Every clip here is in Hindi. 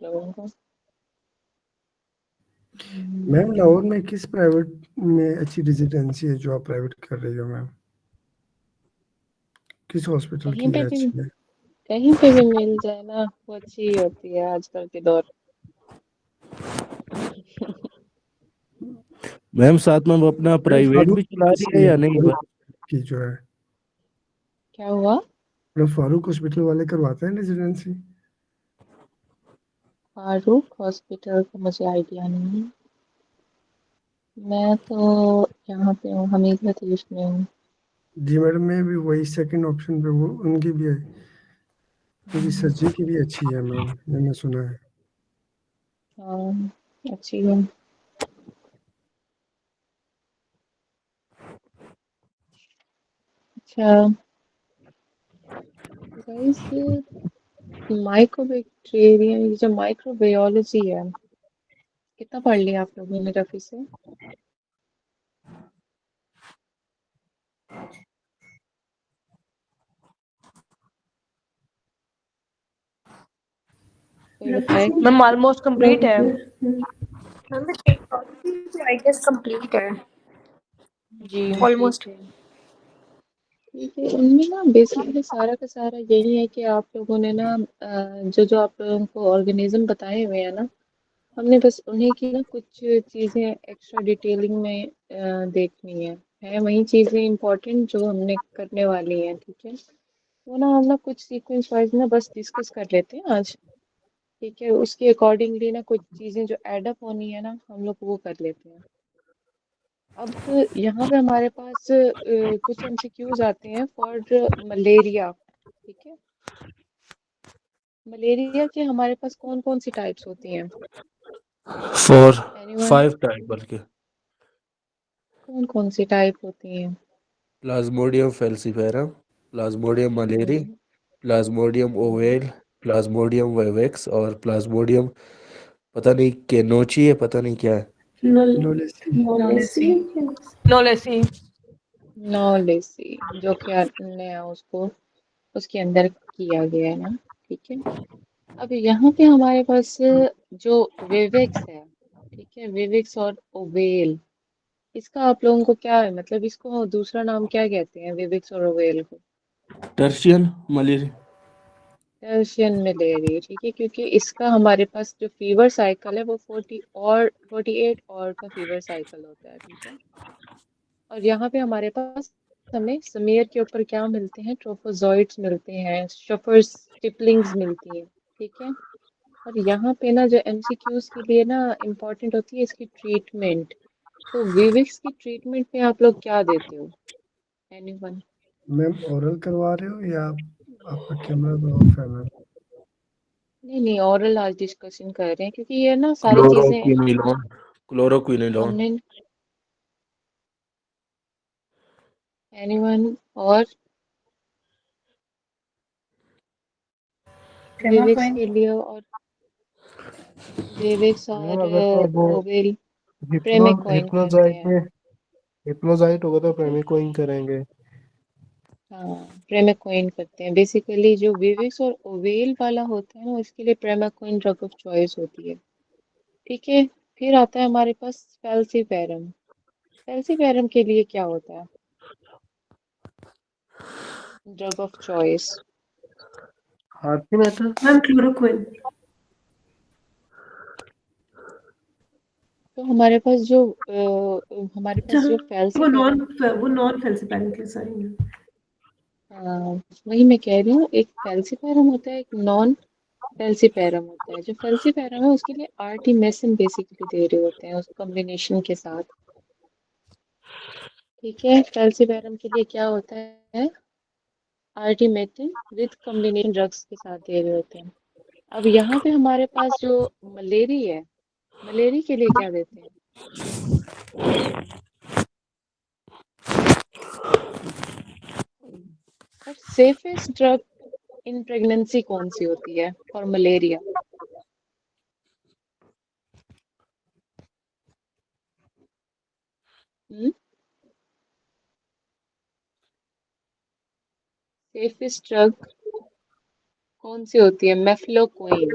आप लोगों को? मैम लाहौर में किस प्राइवेट में अच्छी रेजिडेंसी है जो आप प्राइवेट कर रही हो मैम? किस हॉस्पिटल कहीं की पे है भी अच्छी है? कहीं पे भी मिल जाए ना, वो अच्छी ही होती है आजकल के दौर। मैम साथ में वो अपना मैम प्राइवेट फारूक भी चला रही है इसकी या है, नहीं फारूक बस? की जो है, क्या हुआ? मतलब फारूक हॉस्पिटल वाले करवाते हैं रेजिडेंसी? फारूक हॉस्पिटल का मुझे आइडिया नहीं है। मैं तो यहाँ पे हूँ, हमीद लतीफ में हूँ। जी मैडम, मैं भी वही सेकंड ऑप्शन पे वो उनकी भी है, उनकी सर्जरी की भी अच्छी है मैम, मैंने सुना है। हाँ, अच्छी है। अच्छा गाइस, माइक्रोबैक्टीरिया, ये जो माइक्रोबायोलॉजी है, कितना पढ़ लिया आप लोगों ने रफी से? कोई बताए? मैम ऑलमोस्ट कंप्लीट है। मैम आई गेस कंप्लीट है जी ठीक ऑलमोस्ट। है। ठीक है, उनमें ना बेसिकली सारा का सारा यही है कि आप लोगों ने ना जो जो आप लोगों को ऑर्गेनिज्म बताए हुए हैं ना, हमने बस उन्हीं की ना कुछ चीज़ें एक्स्ट्रा डिटेलिंग में देखनी है वही चीज़ें इंपॉर्टेंट जो हमने करने वाली हैं, ठीक है। वो ना हम ना कुछ सीक्वेंस वाइज ना बस डिस्कस कर लेते हैं आज, ठीक है। उसके अकॉर्डिंगली ना कुछ चीज़ें जो एडअप होनी है ना, हम लोग वो कर लेते हैं। अब यहाँ पे हमारे पास कुछ एमसीक्यूज आते हैं फॉर मलेरिया, ठीक है। मलेरिया के हमारे पास कौन कौन सी टाइप्स होती हैं? 4 एनीवन? 5 टाइप बल्कि। कौन कौन सी टाइप होती हैं? प्लाज्मोडियम फेल्सीफेरम, प्लाज्मोडियम मलेरी, हम्म, प्लाज्मोडियम हम्म, ओवेल, प्लाज्मोडियम वाइवेक्स और प्लाज्मोडियम पता नहीं केनोची है, पता नहीं क्या है। नॉलेज। नॉलेसी नॉलेसी। नॉलेसी, जो कि नया उसको उसके अंदर किया गया है ना, ठीक है। अब यहाँ पे हमारे पास जो विवेक्स है, ठीक है, विवेक्स और ओवेल, इसका आप लोगों को क्या है, मतलब इसको दूसरा नाम क्या कहते हैं विवेक्स और ओवेल को? Tertian malariae. टर्शियन मलेरिया, ठीक है, क्योंकि इसका हमारे पास जो फीवर साइकिल है वो 48 और का फीवर साइकिल होता है, ठीक है। और यहाँ पे हमारे पास हमें समेर के ऊपर क्या मिलते हैं, ट्रोफोजोइट्स मिलते हैं, शफर्स स्टिपलिंग्स मिलती हैं, ठीक है। और यहाँ पे ना जो एमसीक्यूज के लिए ना इम्पोर्टेंट होती है इसकी ट्रीटमेंट। तो विविक्स की ट्रीटमेंट में आप लोग क्या देते हो? एनीवन? मैम ओरल करवा रहे हो या आपका कैमरा तो ऑफ है मैम? नहीं नहीं, ओरल आज डिस्कशन कर रहे हैं क्योंकि ये ना सारी चीजें क्लोरोक्विनिलॉन, क्लोरोक्विनिलॉन। हमने। एनीवन? और विविक्स के लिए, और विविक्स मैम और अगर तो वो ओवेल हिप्नो प्रेमिकोइन करते हिप्नोजाइट हैं। में हिप्नोजाइट होगा तो प्रेमिकोइन करेंगे। हाँ, प्रेमाक्वाइन करते हैं। बेसिकली जो विविक्स और ओवेल वाला होता है ना, उसके लिए प्रेमाक्वाइन ड्रग ऑफ चॉइस होती है, ठीक है। फिर आता है हमारे पास फेल्सीफेरम। फेल्सीफेरम के लिए क्या होता है drug of choice? Hearty matter. Ma'am chloroquine. तो हमारे पास जो चलो फेल्सीफेरम, वो नॉन फेल्सिफायर के सॉरी मैम। वही मैं कह रही हूँ, एक फेल्सीफेरम होता है, एक नॉन फेल्सीफेरम होता है। जो फेल्सीफेरम है उसके लिए आर्टिमेसिन बेसिकली दे रहे होते हैं उस कॉम्बिनेशन के साथ, ठीक है। फेल्सीफेरम के लिए क्या होता है, आर्टिमेटिन विद कॉम्बिनेशन ड्रग्स के साथ दे रहे होते हैं। अब यहाँ पे हमारे पास जो मलेरी है, मलेरी के लिए क्या देते हैं? और सेफेस्ट ड्रग इन प्रेगनेंसी कौन सी होती है फॉर मलेरिया? सेफेस्ट ड्रग कौन सी होती है? मेफ्लोक्विन,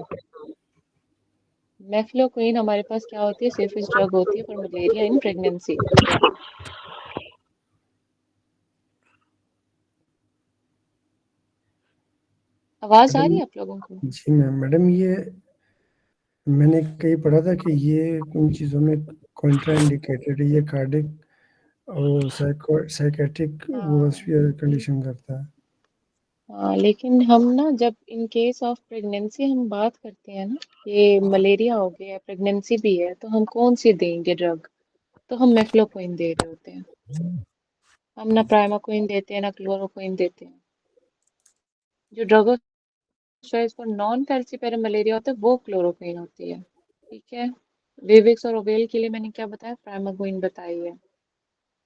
मेफ्लोक्विन हमारे पास क्या होती है, सेफेस्ट ड्रग होती है फॉर मलेरिया इन प्रेगनेंसी। आवाज आ रही मैडम है आप लोगों को? जी मैम, मैडम ये मैंने कहीं पढ़ा था कि ये उन चीज़ों में कॉन्ट्रा इंडिकेटेड है, ये कार्डिक और साइकेट्रिक वो हाँ कंडीशन करता है। हाँ, लेकिन हम ना जब इन केस ऑफ प्रेगनेंसी हम बात करते हैं ना, ये मलेरिया हो गया, प्रेगनेंसी भी है, तो हम कौन सी देंगे ड्रग? तो हम मेफ्लोक्विन दे रहे होते हैं। हम ना प्राइमाक्विन देते हैं ना क्लोरोक्विन देते हैं। जो drug of choice for non falciparum malaria होता है वो क्लोरोक्विन होती है। ठीक है। विविक्स और ओवेल के लिए मैंने क्या बताया, प्राइमाक्विन बताई है।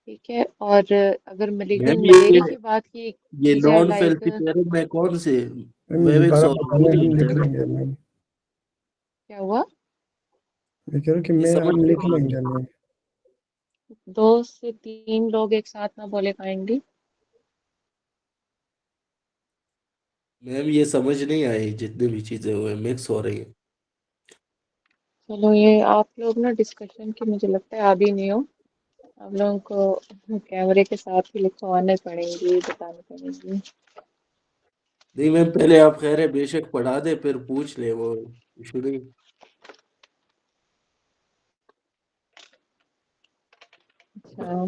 ठीक है। और अगर मैम मलेरियन ये मलेरिया की बात ये की जाए, नॉन लाइक फेल्सीफेरम में कौन से मैम वेवेक्स दोबारा और बताना, ओवेल हम होते लिख हैं ना? लेंगे मैम। क्या हुआ? मैं कह रहा हूँ कि ये मैं समझ हम नहीं लिख आ लेंगे रहा। मैम। 2 से 3 लोग एक साथ ना बोले काइंडली। मैम ये समझ नहीं आई, जितनी भी चीजें हुए मिक्स हो रही है। चलो, ये आप लोग ना डिस्कशन की मुझे लगता है आदी नहीं हो। आप लोगों को कैमरे के साथ ही लिखवाने पड़ेंगी, बतानी पड़ेंगी। नहीं मैम, पहले आप कह रहे बेशक पढ़ा दे फिर पूछ ले, वो इशू नहीं। अच्छा।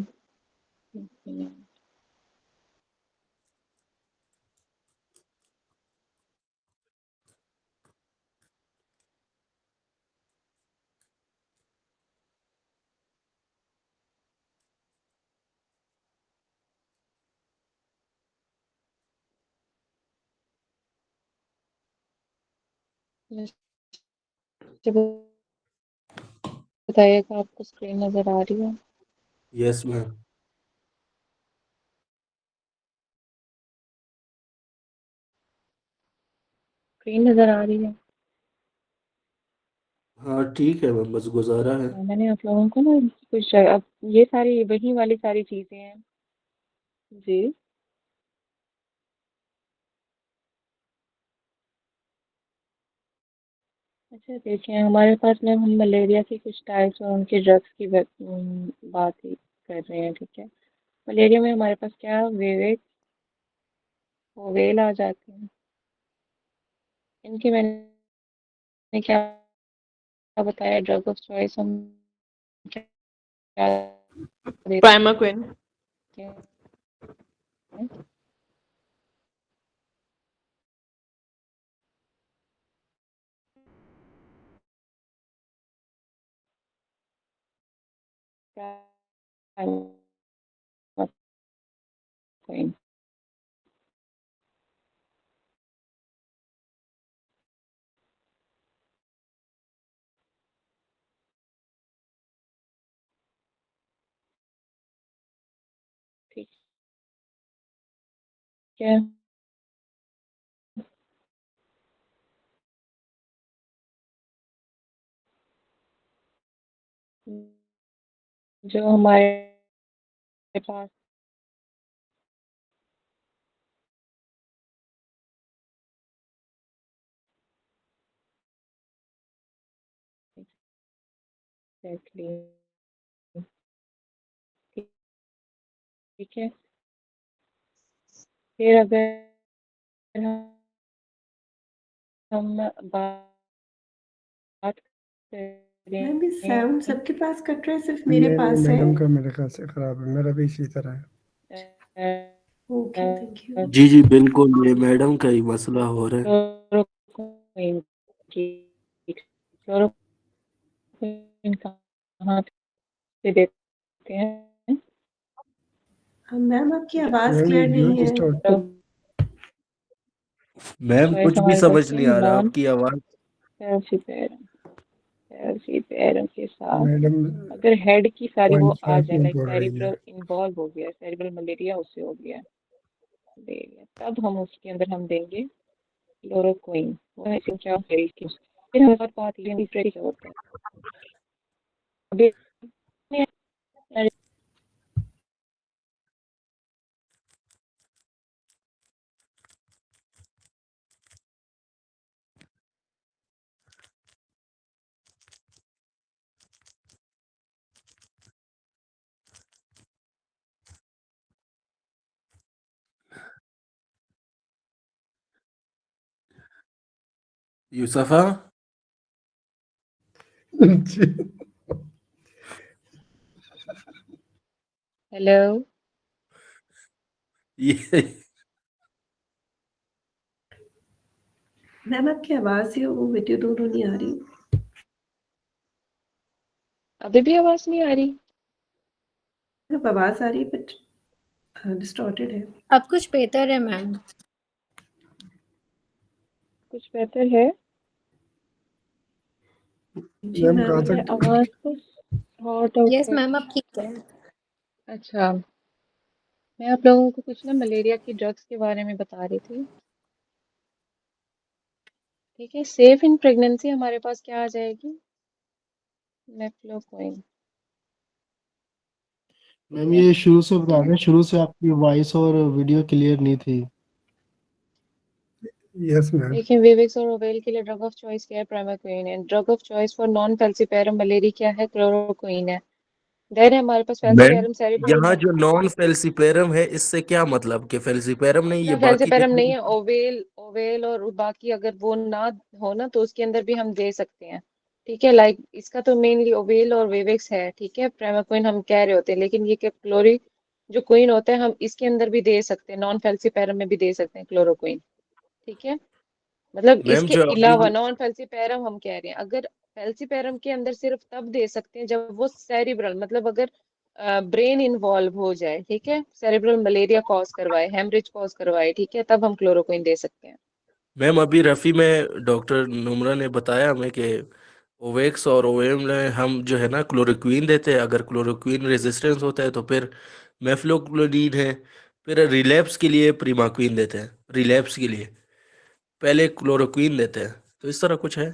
मुझे बताइएगा, आपको स्क्रीन नजर आ रही है? Yes ma'am. स्क्रीन नजर आ रही है? हाँ ठीक है मैम, बस गुजारा है। मैंने आप लोगों को ना कुछ, अब ये सारी वही वाली सारी चीजें हैं जी। अच्छा देखिए, हमारे पास में हम मलेरिया की कुछ टाइप्स और उनके ड्रग्स की बात ही कर रहे हैं। ठीक है। मलेरिया में हमारे पास क्या, विवेक, ओवेल आ जाते हैं। इनके मैंने क्या बताया, ड्रग ऑफ चॉइस हम क्या देते Primaquine. हैं? प्राइमाक्विन। ठीक है। जो हमारे पास एग्जैक्टली, ठीक है। फिर अगर हम बात मैम ये साउंड करें सबके पास कट रहा है, सिर्फ मेरे नहीं पास है। मैडम का मेरे ख्याल से खराब है, मेरा भी इसी तरह है। Okay, thank you. जी जी बिल्कुल, ये मैडम का ही मसला हो रहा है। क्लोरोक्विन की, क्लोरोक्विन कहाँ से देते हैं? मैम आपकी आवाज़ मैम ये क्लियर नहीं यूज है। स्टॉक मैम चॉइस कुछ भी हमारे पास समझ क्या, नहीं आ रहा नॉन आपकी आवाज। सेल्फी पैरम के साथ मैडम अगर हेड की सारी वो आ 0.5 जाए, में लाइक बोल रही है। सेरिब्रल इन्वॉल्व हो गया, सेरिब्रल मलेरिया उससे हो गया, मलेरिया, तब हम उसके अंदर हम देंगे क्लोरोक्विन। वो ऐसे क्या फिर हमारे पास बात ये दूसरे क्या होता है अभी। यूसफा जी। हेलो। ये मैम आपकी आवाज ही वो वीडियो दोनों नहीं आ रही। अभी भी आवाज नहीं आ रही? अब आवाज आ रही है बट डिस्टॉर्टेड है। अब कुछ बेहतर है मैम। कुछ बेहतर है? जी मैम मैम। कहाँ मुझे तक आवाज तो शॉर्ट आउट यस कर। मैम अब ठीक है। अच्छा, मैं आप लोगों को कुछ ना मलेरिया की ड्रग्स के बारे में बता रही थी। ठीक है, सेफ इन प्रेगनेंसी हमारे पास क्या आ जाएगी? नेफ्लोक्विन। ठीक मैम है। ये शुरू से बता रहे हैं, शुरू से आपकी वॉइस और वीडियो क्लियर नहीं थी। Yes ma'am. देखिए, विविक्स और ओवेल के लिए ड्रग ऑफ चॉइस क्या है? प्राइमाक्विन है। Drug of choice for non फेल्सिपेरम malaria क्या है? क्लोरोक्विन है। देन हमारे पास मैम, फेल्सिपेरम यहाँ सेरिब्रल। जो नॉन फेल्सिपेरम है इससे क्या मतलब कि फेल्सिपेरम नहीं, ये इसका बाकी फेल्सिपेरम नहीं जितने। है, ओवेल ओवेल और बाकी अगर वो ना हो ना तो उसके अंदर भी हम दे सकते हैं। ठीक है, लाइक इसका तो मेनली ओवेल और विविक्स है। ठीक है, प्राइमाक्विन हम कह रहे होते हैं, लेकिन ये क्लोरी जो क्वीन होता है हम इसके अंदर भी दे सकते हैं, नॉन फेल्सिपेरम में भी दे सकते हैं क्लोरोक्वीन। ठीक है, मतलब मैम इसके जो अभी अलावा नॉन फेल्सिपेरम हम कह रहे हैं। अगर फेल्सिपेरम के अंदर सिर्फ तब दे सकते हैं जब वो सेरिब्रल, मतलब अगर ब्रेन इन्वॉल्व हो जाए। ठीक है, सेरिब्रल मलेरिया कॉज करवाए, हेमरेज कॉज करवाए, ठीक है, तब हम क्लोरोक्विन दे सकते हैं। मैम अभी रफ़ी में डॉक्टर नुमरा ने बताया हमें कि ओवेक्स और ओएम में हम जो है ना क्लोरोक्वीन देते हैं। अगर क्लोरोक्वीन रेजिस्टेंस होता है तो फिर मेफ्लोक्लोडीन है। फिर रिलैप्स के लिए प्रीमाक्वीन देते हैं। रिलैप्स के लिए पहले क्लोरोक्वीन देते हैं, तो इस तरह कुछ है।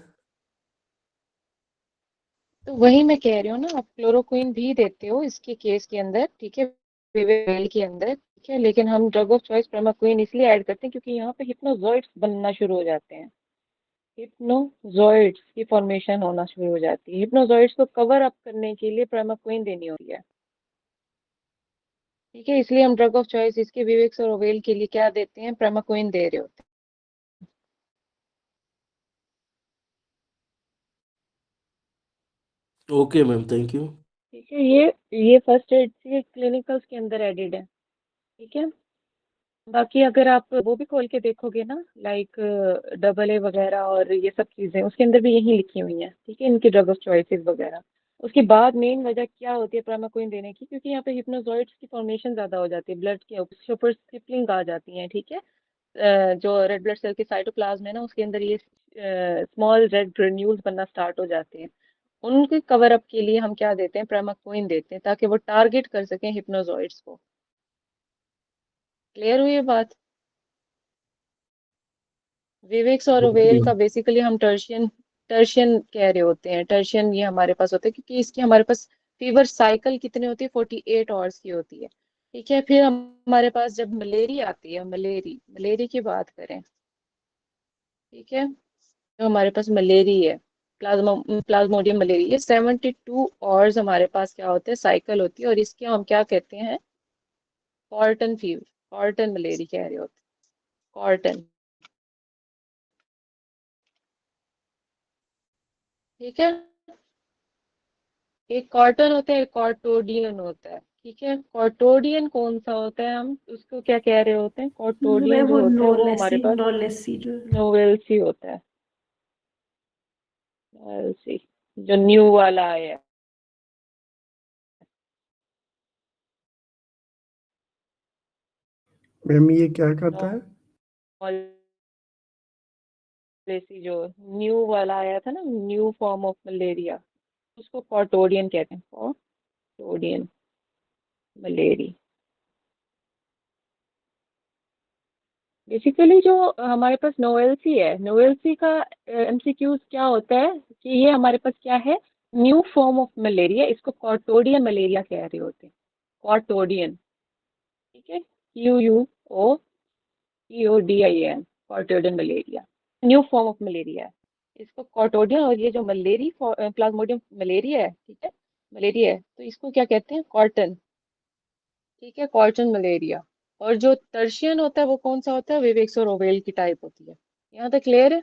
तो वही मैं कह रही हूँ ना, आप क्लोरोक्विन भी देते हो इसके केस के अंदर। ठीक है, विवेल के अंदर। ठीक है, लेकिन हम ड्रग ऑफ चॉइस प्राइमाक्विन इसलिए ऐड करते हैं क्योंकि यहाँ पे हिप्नोजॉइड्स बनना शुरू हो जाते हैं। हिप्नोजॉइड्स की फॉर्मेशन होना शुरू हो जाती है। हिप्नोजॉइड्स को कवर अप करने के लिए प्राइमाक्विन देनी होती है। ठीक है, इसलिए हम ड्रग ऑफ चॉइस इसके विवेक्स और ओवेल के लिए क्या देते हैं? प्राइमाक्विन दे रहे होते ओके मैम, थैंक यू। हैं। ठीक है, ये फर्स्ट एड से क्लिनिकल्स के अंदर एडेड है। ठीक है, बाकी अगर आप वो भी खोल के देखोगे ना, लाइक डबल ए वगैरह और ये सब चीज़ें उसके अंदर भी यही लिखी हुई हैं। ठीक है, इनकी ड्रग ऑफ चॉइसेस वगैरह। उसके बाद मेन वजह क्या होती है प्राइमाक्विन देने की? क्योंकि यहाँ पे हिप्नोजॉइड्स की फॉर्मेशन ज़्यादा हो जाती है, ब्लड के ऊपर स्टिपलिंग आ जाती है। ठीक है, जो रेड ब्लड सेल के साइटोप्लाज्म है ना उसके अंदर ये स्मॉल रेड ग्रेन्यूल्स बनना स्टार्ट हो जाते हैं। उनके कवर अप के लिए हम क्या देते हैं? प्राइमाक्विन देते हैं, ताकि वो टारगेट कर सकें हिप्नोजॉइड्स को। क्लियर हुई ये बात? विवेक्स और ओवेल का बेसिकली हम टर्शियन टर्शियन कह रहे होते हैं। टर्शियन ये हमारे पास होते हैं क्योंकि इसकी हमारे पास फीवर साइकिल कितने होती है? 48 आवर्स की होती है। ठीक है, फिर हमारे पास जब मलेरिया आती है, मलेरिया की बात करें। ठीक है, जो हमारे पास मलेरिया है, प्लाज्मोडियम मलेरिया, ये 72 आवर्स हमारे पास क्या होते हैं? साइकिल होती है, और इसके हम क्या कहते हैं? कॉर्टन फीवर, कॉर्टन मलेरिया कह रहे होते हैं। कॉर्टन। ठीक है, एक कॉटन होता है, एक कॉटोडियन होता है। ठीक है, कॉटोडियन कौन सा होता है? हम उसको क्या कह रहे होते हैं? कॉटोडियन मैम जो वो होता है वो हमारे पास नॉलेसी जो नोवेल्सी होता है। नोवेल्सी जो न्यू वाला आया है। मैम ये क्या करता है? नोवेल्सी जो न्यू वाला आया था ना, न्यू फॉर्म ऑफ मलेरिया, उसको कॉटोडियन कहते हैं। कॉटोडियन मलेरिया। बेसिकली जो हमारे पास नोवेल्सी है, नोवेल्सी का एमसीक्यूज क्या होता है कि ये हमारे पास क्या है? न्यू फॉर्म ऑफ मलेरिया, इसको कॉटोडियन मलेरिया कह रहे होते हैं। कॉटोडियन। ठीक है, QUOTODIN, quotidian malaria new form of malaria है। इसको कॉटोडियन, और ये जो मलेरी प्लाज्मोडियम मलेरिया है, ठीक है, मलेरिया है, तो इसको क्या कहते हैं? कॉटन। ठीक है, कॉटन मलेरिया। और जो टर्शियन होता है वो कौन सा होता है? विवेक्स और ओवेल की टाइप होती है। यहाँ तक क्लियर है?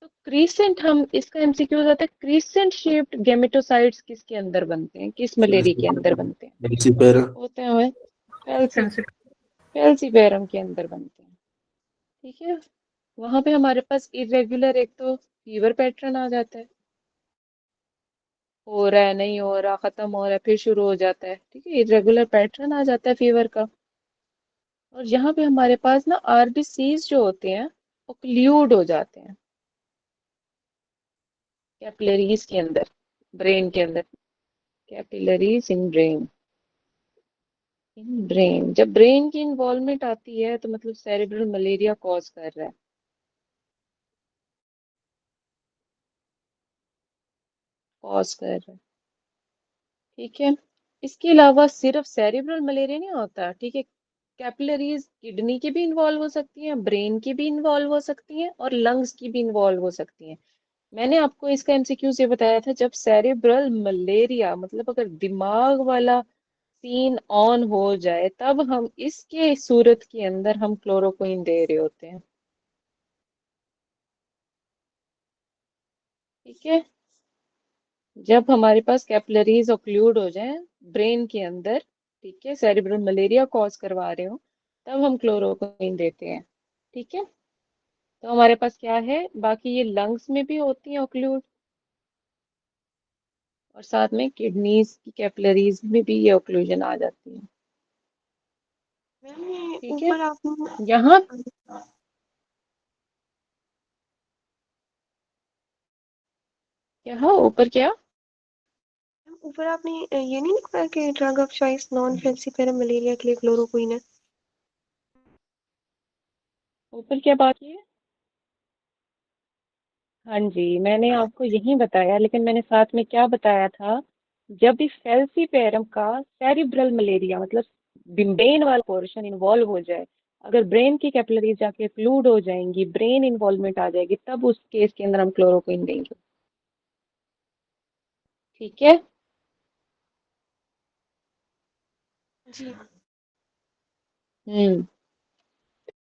तो क्रीसेंट, हम इसका एमसीक्यू आता है, क्रीसेंट शेप्ड गेमेटोसाइट्स किसके अंदर बनते हैं, किस मलेरिया के अंदर बनते हैं? फेल्सीपेरम। होते हैं फेल्सीपेरम के अंदर बनते हैं। ठीक है, वहां पे हमारे पास इरेगुलर एक तो फीवर पैटर्न आ जाता है, हो रहा है, नहीं हो रहा, खत्म हो रहा है, फिर शुरू हो जाता है। ठीक है, इरेगुलर पैटर्न आ जाता है फीवर का। और यहाँ पे हमारे पास ना आरबीसीज जो होते हैं वो क्ल्यूड हो जाते हैं कैपिलरीज के अंदर, ब्रेन के अंदर। कैपिलरीज इन ब्रेन जब ब्रेन की इन्वॉल्वमेंट आती है तो मतलब सेरेब्रल मलेरिया कॉज कर रहा है। कॉज कर रहा है, ठीक है। इसके अलावा सिर्फ सेरेब्रल मलेरिया नहीं होता, ठीक है। कैपिलरीज किडनी की भी इन्वॉल्व हो सकती हैं, ब्रेन की भी इन्वॉल्व हो सकती हैं, और लंग्स की भी इन्वॉल्व हो सकती हैं। मैंने आपको इसका एमसीक्यू ये बताया था, जब सेरेब्रल मलेरिया मतलब अगर दिमाग वाला सीन ऑन हो जाए तब हम इसके सूरत के अंदर हम क्लोरोक्विन दे रहे होते हैं। ठीक है, जब हमारे पास कैपिलरीज ऑक्लूड हो जाए ब्रेन के अंदर, ठीक है, सेरेब्रल मलेरिया कॉज करवा रहे हो, तब हम क्लोरोक्विन देते हैं। ठीक है, तो हमारे पास क्या है, बाकी ये लंग्स में भी होती है ऑक्लूड, और साथ में किडनीज की कैपिलरीज में भी ये ऑक्लूजन आ जाती है। मैम ये ठीक है, ऊपर आपने यहाँ क्या ऊपर क्या, ऊपर आपने ये नहीं लिखा कि drug of choice non falciparum malaria के लिए क्लोरोक्विन है? ऊपर क्या बात की है? हाँ जी, मैंने आपको यही बताया, लेकिन मैंने साथ में क्या बताया था, जब भी फेल्सीपेरम का सेरिब्रल मलेरिया मतलब ब्रेन वाला पोर्शन इन्वॉल्व हो जाए, अगर ब्रेन की कैपिलरीज जाके एक्लूड हो जाएंगी, ब्रेन इन्वॉल्वमेंट आ जाएगी, तब उस केस के अंदर हम क्लोरोक्विन देंगे। ठीक है, जी। हम्म,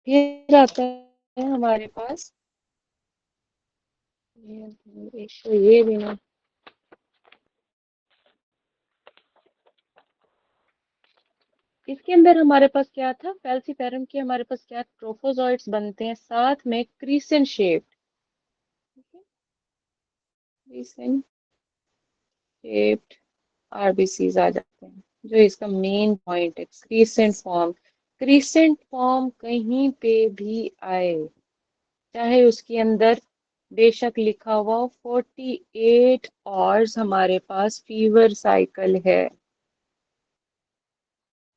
फिर आता है हमारे पास एक तो ये भी ना, इसके अंदर हमारे पास क्या था, फेल्सीपेरम के हमारे पास क्या, ट्रोफोजोइट्स बनते हैं, साथ में crescent shape, crescent shaped RBCs आ जाते हैं, जो इसका मेन पॉइंट है। क्रीसेंट फॉर्म कहीं पे भी आए, चाहे उसके अंदर बेशक लिखा हुआ 48 आवर्स हमारे पास फीवर साइकिल है,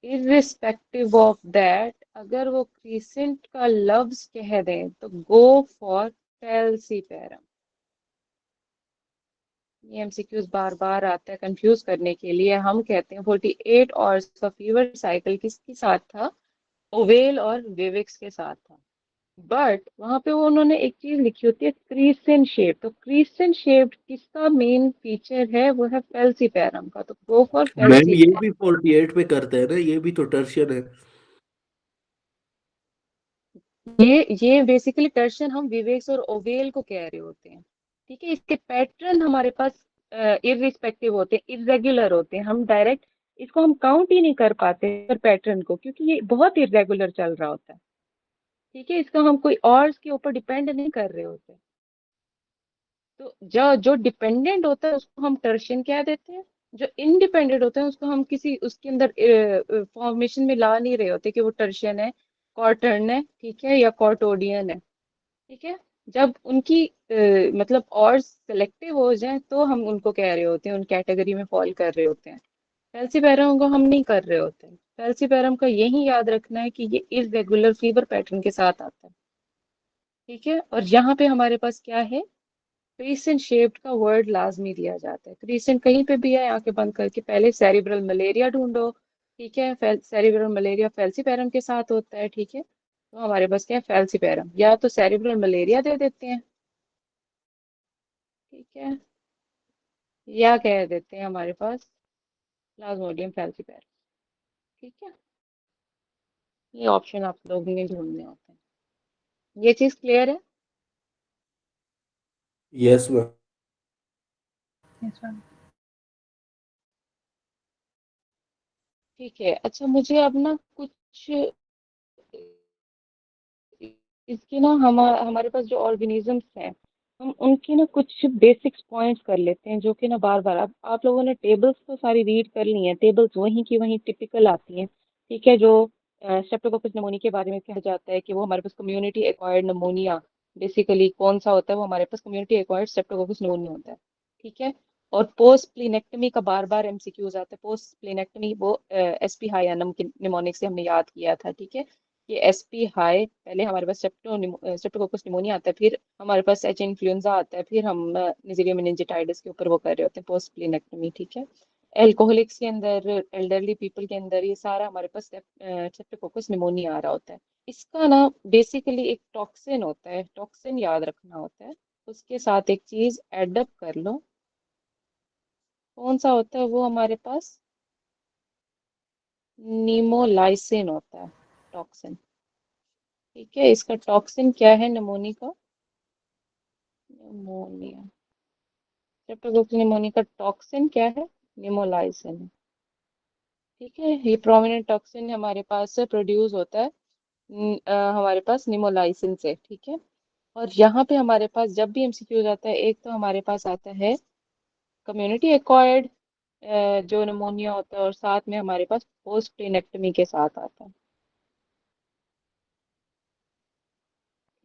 इर्रिस्पेक्टिव ऑफ दैट, अगर वो क्रीसेंट का लफ्ज कह दें तो गो फॉर फेल्सीपेरम। ये एमसीक्यूज बार बार आता है कंफ्यूज करने के लिए। हम कहते हैं 48 आवर्स का फीवर साइकिल किसके साथ था, ओवेल और विविक्स के साथ था। बट वहां पे वो उन्होंने एक चीज लिखी होती है क्रीसेंट शेप, तो क्रीसेंट शेप किसका मेन फीचर है, वो है फेल्सीपेरम का, तो गो फॉर मैम ये फेल्सीपेरम। भी 48 पे करते हैं ना, ये भी तो टर्शियन है। ये बेसिकली टर्शन हम विवेक्स और ओवेल को कह रहे होते हैं। ठीक है, इसके पैटर्न हमारे पास इररिस्पेक्टिव होते हैं, इरेगुलर होते हैं, हम डायरेक्ट इसको हम काउंट ही नहीं कर पाते पर पैटर्न को, क्योंकि ये बहुत इरेगुलर चल रहा होता है। ठीक है, इसका हम कोई और के ऊपर डिपेंड नहीं कर रहे होते। तो जो जो डिपेंडेंट होता है उसको हम टर्शियन कह देते हैं, जो इंडिपेंडेंट होता है उसको हम किसी उसके अंदर फॉर्मेशन में ला नहीं रहे होते कि वो टर्शियन है, क्वार्टर्न है, ठीक है, या क्वार्टोडियन है। ठीक है, जब उनकी मतलब और सेलेक्टिव हो जाए तो हम उनको कह रहे होते हैं, उन कैटेगरी में फॉल कर रहे होते हैं। फेल्सीपेरम को हम नहीं कर रहे होते हैं। फेल्सीपेरम का यही याद रखना है कि ये इरेगुलर फीवर पैटर्न के साथ आता है। ठीक है, और यहाँ पे हमारे पास क्या है, क्रीसेंट शेप्ड का वर्ड लाजमी दिया जाता है। क्रीसेंट कहीं पे भी है, आंखें बंद करके पहले सेरिब्रल मलेरिया ढूंढो। ठीक है, सेरिब्रल मलेरिया फेल्सीपेरम के साथ होता है। ठीक है, तो हमारे पास क्या है, फेल्सीपेरम, या तो सेरिब्रल मलेरिया दे देते हैं, ठीक है, या कह देते हैं हमारे पास प्लाज्मोडियम फेल्सीपेरम। ठीक है, ये ऑप्शन आप लोगों ने ढूंढने होते हैं। ये चीज क्लियर है? Yes ma'am. Yes, ma'am. ठीक है। अच्छा, मुझे अब ना कुछ इसके ना हमारे पास जो ऑर्गेनिजम्स हैं, हम उनकी ना कुछ बेसिक्स पॉइंट्स कर लेते हैं, जो कि ना बार बार आप लोगों ने टेबल्स तो सारी रीड कर ली हैं, टेबल्स वहीं की वहीं टिपिकल आती हैं। ठीक है। जो स्ट्रेप्टोकोकस निमोनिया के बारे में कहा जाता है कि वो हमारे पास कम्युनिटी एक्वायर्ड निमोनिया, बेसिकली कौन सा होता है, वो हमारे पास कम्युनिटी एक्वायर्ड स्ट्रेप्टोकोकस निमोनिया होता है। ठीक है। और पोस्ट प्लीनेक्टमी का बार बार एमसीक्यूज आता है। पोस्ट प्लीनेक्टमी वो एसपी हाइनम की निमोनिक से हमने याद किया था। ठीक है। ये एसपी हाई, पहले हमारे पास स्ट्रेप्टोकोकस निमोनिया आता है, फिर हमारे पास एच इन्फ्लुएंजा आता है, फिर हम निज़ेरिया मेनिंजाइटिस के ऊपर वो कर रहे होते हैं पोस्ट प्लीनेक्टमी। ठीक है। एल्कोहलिक्स के अंदर, एल्डरली पीपल के अंदर, ये सारा हमारे पास स्ट्रेप्टोकोकस निमोनिया आ रहा होता है। इसका ना बेसिकली एक टॉक्सिन होता है, टॉक्सिन याद रखना होता है। उसके साथ एक चीज एडअप कर लो, कौन सा होता है वो हमारे पास, नीमोलाइसिन होता है, टॉक्सिन। ठीक है। इसका टॉक्सिन क्या है निमोनी का, निमोनिया, स्ट्रेप्टोकोकस निमोनिया का टॉक्सिन क्या है, निमोलाइसिन है। ठीक है। ये प्रोमिनेंट टॉक्सिन हमारे पास से प्रोड्यूस होता है हमारे पास निमोलाइसिन से। ठीक है। और यहाँ पे हमारे पास जब भी एमसीक्यू जाता है, एक तो हमारे पास आता है कम्युनिटी एक्वायर्ड जो निमोनिया होता है, और साथ में हमारे पास पोस्ट प्लीनेक्टमी के साथ आता है।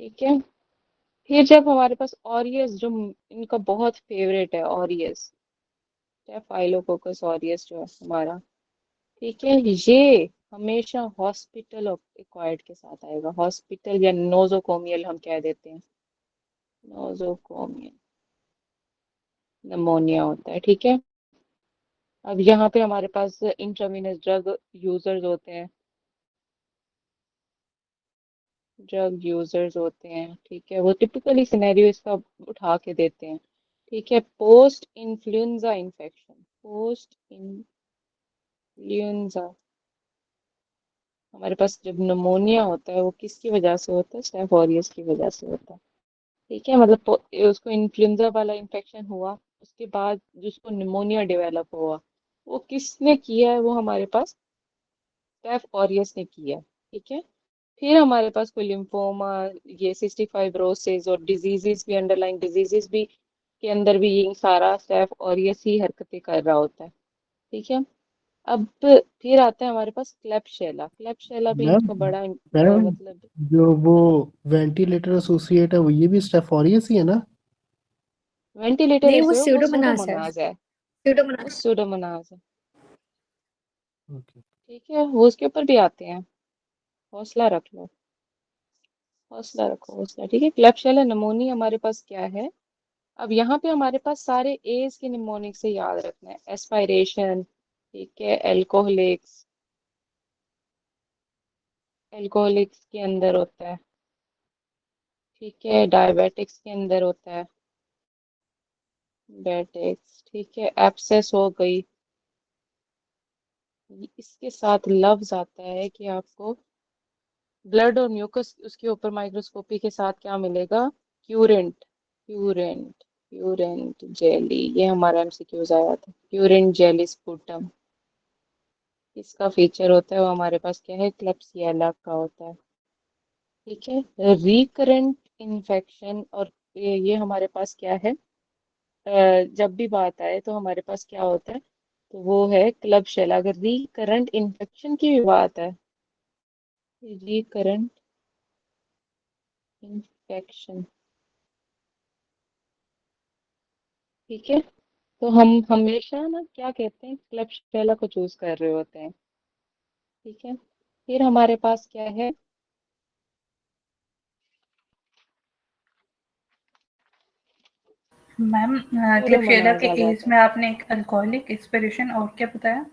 ठीक है। फिर जब हमारे पास ऑरियस, जो इनका बहुत फेवरेट है, ऑरियस, स्टेफाइलोकोकस ऑरियस जो है हमारा, ठीक है, ये हमेशा हॉस्पिटल एक्वायर्ड के साथ आएगा। हॉस्पिटल या नोजोकोमियल हम कह देते हैं, नोजोकोमियल निमोनिया होता है। ठीक है। अब यहाँ पे हमारे पास इंट्रावेनस ड्रग यूजर्स होते हैं, ड्रग यूजर्स होते हैं। ठीक है। वो टिपिकली सिनेरियो इसका उठा के देते हैं। ठीक है। Post influenza infection, post influenza, हमारे पास जब निमोनिया होता है वो किसकी वजह से होता है, स्टेफ ऑरियस की वजह से होता है। ठीक है। मतलब उसको इन्फ्लुएंजा वाला इन्फेक्शन हुआ, उसके बाद जिसको निमोनिया डेवलप हुआ, वो किसने किया है, वो हमारे पास स्टेफ ऑरियस ने किया है। ठीक है। फिर हमारे पास कोई लिम्फोमा, ये सिस्टिक फाइब्रोसिस और डिजीजेस भी, अंडरलाइंग डिजीजेस भी के अंदर भी ये सारा स्टेफ ऑरियस ही हरकतें कर रहा होता है। ठीक है। अब फिर आता है हमारे पास क्लेप्शेला, क्लेप्शेला भी मैम इनका बड़ा मैम मतलब जो वो वेंटिलेटर एसोसिएट है वो ये भी स्टेफ ऑरियस ही है ना? वेंटिलेटर नहीं, वो ऐसे हो, वो स्यूडोमोनास है। सूडोमोनाज है, स्यूडोमोनास। सूडोमोनाज है। ओके। ठीक है। वो उसके ऊपर भी आते हैं। हौसला रख लो, हौसला रखो, हौसला। ठीक है। क्लेप्शेला निमोनिया हमारे पास क्या है, अब यहाँ पे हमारे पास सारे एज के निमोनिक से याद रखना है। एस्पायरेशन, ठीक है, एल्कोहलिक्स, एल्कोहलिक्स के अंदर होता है। ठीक है। डायबिटिक्स के अंदर होता है, डायबिटिक्स। ठीक है। एब्सेस हो गई, इसके साथ लफ्ज आता है कि आपको ब्लड और म्यूकस, उसके ऊपर माइक्रोस्कोपी के साथ क्या मिलेगा, क्यूरेंट, क्यूरेंट, क्यूरेंट जेली। ये हमारा एमसीक्यूज आया था, क्यूरेंट जेली स्पूटम। इसका फीचर होता है वो हमारे पास क्या है, क्लेप्सियला का होता है। ठीक है। रिकरेंट इन्फेक्शन, और ये हमारे पास क्या है, जब भी बात आए तो हमारे पास क्या होता है, तो वो है क्लबशेला। अगर रिकरेंट इन्फेक्शन की भी बात है, रिकरेंट इन्फेक्शन, ठीक है, तो हम हमेशा ना क्या कहते हैं, क्लबशेला को चूज कर रहे होते हैं। ठीक है। फिर हमारे पास क्या है, मैम क्लिपशेला सूडोमोनाज के आ एज जाता में है। आपने एक अल्कोहलिक एक्सपिरेशन और क्या बताया?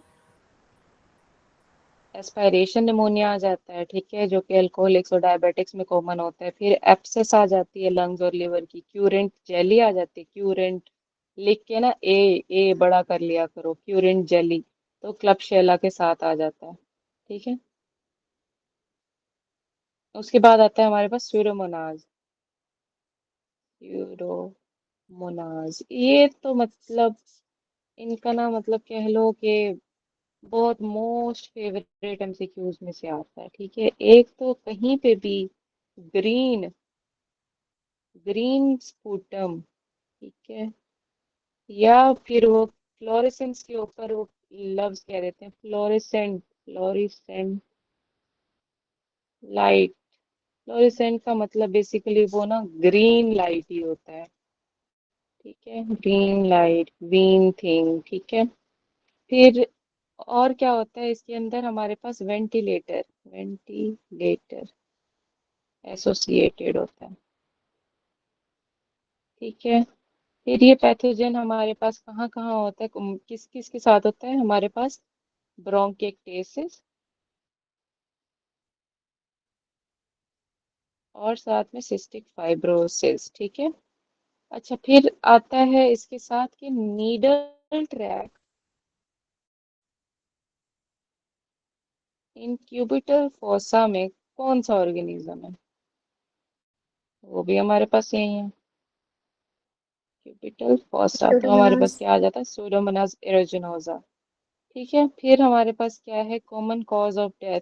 एस्पायरेशन निमोनिया आ जाता है। ठीक है। जो कि अल्कोहलिक्स और डायबिटिक्स में कॉमन होता है। फिर एप्सिस आ जाती है लंग्स और लिवर की। क्यूरेंट जेली आ जाती है, क्यूरेंट लिख के ना ए बड़ा कर लिया करो, क्यूरेंट जेली, तो क्लबशेला के साथ आ जाता है। ठीक है। उसके बाद आता है हमारे पास स्यूडोमोनाज, स्यूडोमोनाज, मोनाज, ये तो मतलब इनका ना मतलब कह लो कि बहुत मोस्ट फेवरेट एमसीक्यूज में से आता है। ठीक है, एक तो कहीं पे भी ग्रीन ग्रीन स्पूटम, ठीक है, या फिर वो फ्लोरेसेंस के ऊपर वो लफ्ज कह देते हैं फ्लोरेसेंट, फ्लोरेसेंट लाइट। फ्लोरेसेंट का मतलब बेसिकली वो ना ग्रीन लाइट ही होता है। ठीक है, ग्रीन लाइट, ग्रीन थिंग। ठीक है, फिर और क्या होता है इसके अंदर, हमारे पास वेंटिलेटर, वेंटिलेटर एसोसिएटेड होता है। ठीक है, फिर ये पैथोजन हमारे पास कहाँ कहाँ होता है, किस किस के साथ होता है हमारे पास, ब्रोंकिएक्टेसिस और साथ में सिस्टिक फाइब्रोसिस। ठीक है, अच्छा फिर आता है इसके साथ कि नीडल ट्रैक इन क्यूबिटल फोसा में कौन सा ऑर्गेनिज्म है, वो भी हमारे पास यही है, क्यूबिटल फोसा। तो हमारे पास स्यूडोमोनास। क्या आ जाता है, सूडोमोनास एरोजिनोसा। ठीक है, फिर हमारे पास क्या है, common cause of death,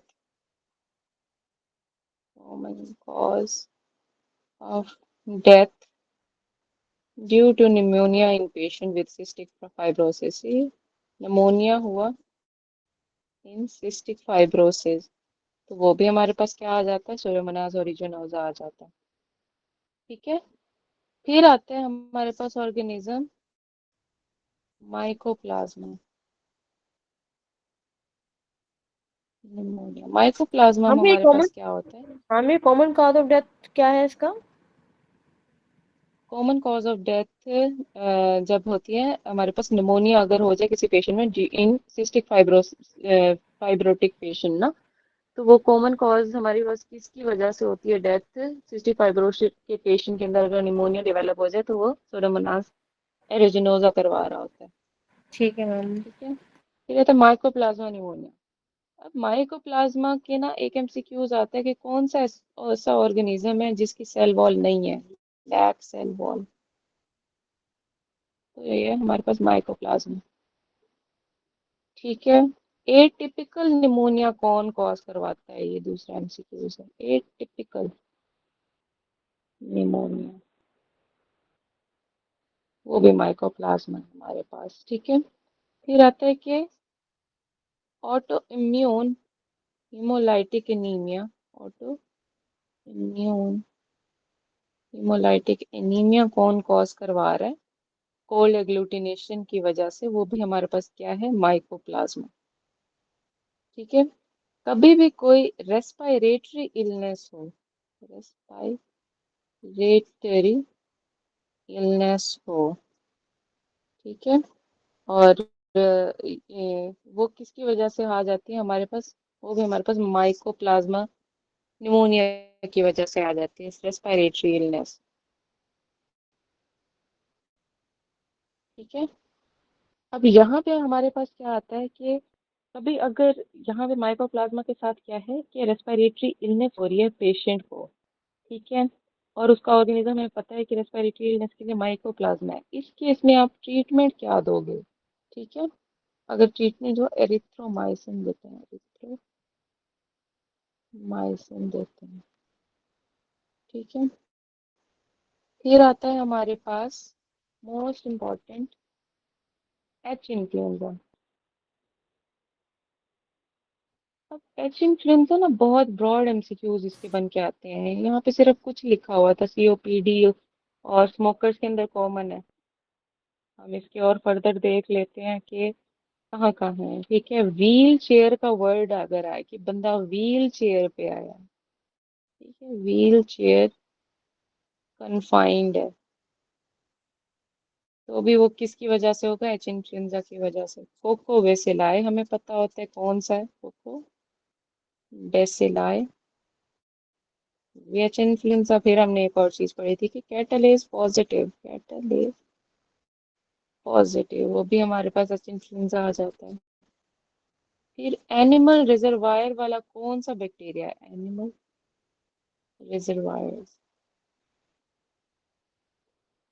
common cause of death due to pneumonia in patient with cystic fibrosis. Pneumonia हुआ इन सिस्टिक फाइब्रोसिस, तो वो भी हमारे पास क्या आ जाता है, सूडोमोनास ओरिजिनोसा आ जाता है। ठीक है, फिर आते हैं हमारे पास ऑर्गेनिज्म माइकोप्लाज्मा, निमोनिया। माइकोप्लाज्मा में हमें हमारे कॉमन पास क्या होता है, हमें कॉमन कॉज ऑफ डेथ क्या है इसका? कॉमन कॉज ऑफ डेथ जब होती है हमारे पास निमोनिया अगर हो जाए किसी पेशेंट में, इन सिस्टिक फाइब्रोटिक पेशेंट ना, तो वो कॉमन कॉज हमारी बस किसकी वजह से होती है डेथ, सिस्टिक फाइब्रोसिस के पेशेंट के अंदर अगर निमोनिया डेवलप हो जाए तो वो सूडोमोनास एरिजिनोसा करवा रहा होता है। ठीक है मैम। ठीक है, फिर रहता है माइकोप्लाज्मा निमोनिया। अब माइकोप्लाज्मा के ना एक एमसीक्यूज आता है कि कौन सा ऐसा ऑर्गेनिज्म है जिसकी सेल वॉल नहीं है, लैक सेल वॉल, तो ये है हमारे पास माइकोप्लाज्मा। ठीक है, एटिपिकल निमोनिया कौन कॉज करवाता है, ये दूसरा एमसीक्यूज है, एटिपिकल निमोनिया, वो भी माइकोप्लाज्मा है हमारे पास। ठीक है, फिर आता है कि auto immune haemolytic anaemia, auto immune haemolytic anaemia कौन कॉज करवा रहा है, कोल्ड एग्लूटिनेशन की वजह से, वो भी हमारे पास क्या है, माइकोप्लाज्मा। ठीक है, कभी भी कोई रेस्पिरेटरी इलनेस हो, रेस्पिरेटरी इलनेस हो, ठीक है, और वो किसकी वजह से आ जाती है हमारे पास, वो भी हमारे पास माइकोप्लाज्मा निमोनिया की वजह से आ जाती है रेस्पिरेटरी इलनेस। ठीक है, अब यहाँ पे हमारे पास क्या आता है कि कभी अगर यहाँ पे माइकोप्लाज्मा के साथ क्या है कि रेस्पिरेटरी इलनेस हो रही है पेशेंट को, ठीक है, और उसका ऑर्गेनिज्म हमें पता है कि रेस्पिरेटरी इलनेस के लिए माइकोप्लाज्मा है, इस केस में आप ट्रीटमेंट क्या दोगे। ठीक है, अगर ट्रीटमेंट जो एरिथ्रोमाइसिन देते हैं, एरिथ्रोमाइसिन देते हैं। ठीक है, फिर आता है हमारे पास मोस्ट इम्पॉर्टेंट एच इन्फ्लुएंजा। अब एच इन्फ्लुएंजा ना बहुत ब्रॉड एमसीक्यूज इसके बन के आते हैं, यहाँ पे सिर्फ कुछ लिखा हुआ था, सीओपीडी और स्मोकर्स के अंदर कॉमन है। हम इसके और फर्दर देख लेते हैं कि कहाँ कहाँ है। ठीक है, व्हील चेयर का वर्ड अगर आए कि बंदा व्हील चेयर पे आया, ठीक है, व्हील चेयर कन्फाइंड है, तो भी वो किसकी वजह से होगा, एच इन्फ्लुएंजा की वजह से। कोको बेसिलाए हमें पता होता है कौन सा है, कोको बेसिलाए। एच इन्फ्लुएंजा, फिर हमने एक और चीज पढ़ी थी कि कैटलेज पॉजिटिव, कैटलेज पॉजिटिव, वो भी हमारे पास एच इन्फ्लुएंजा आ जाता है। फिर एनिमल रिजर्वायर वाला कौन सा बैक्टीरिया है, एनिमल रिजर्वायर,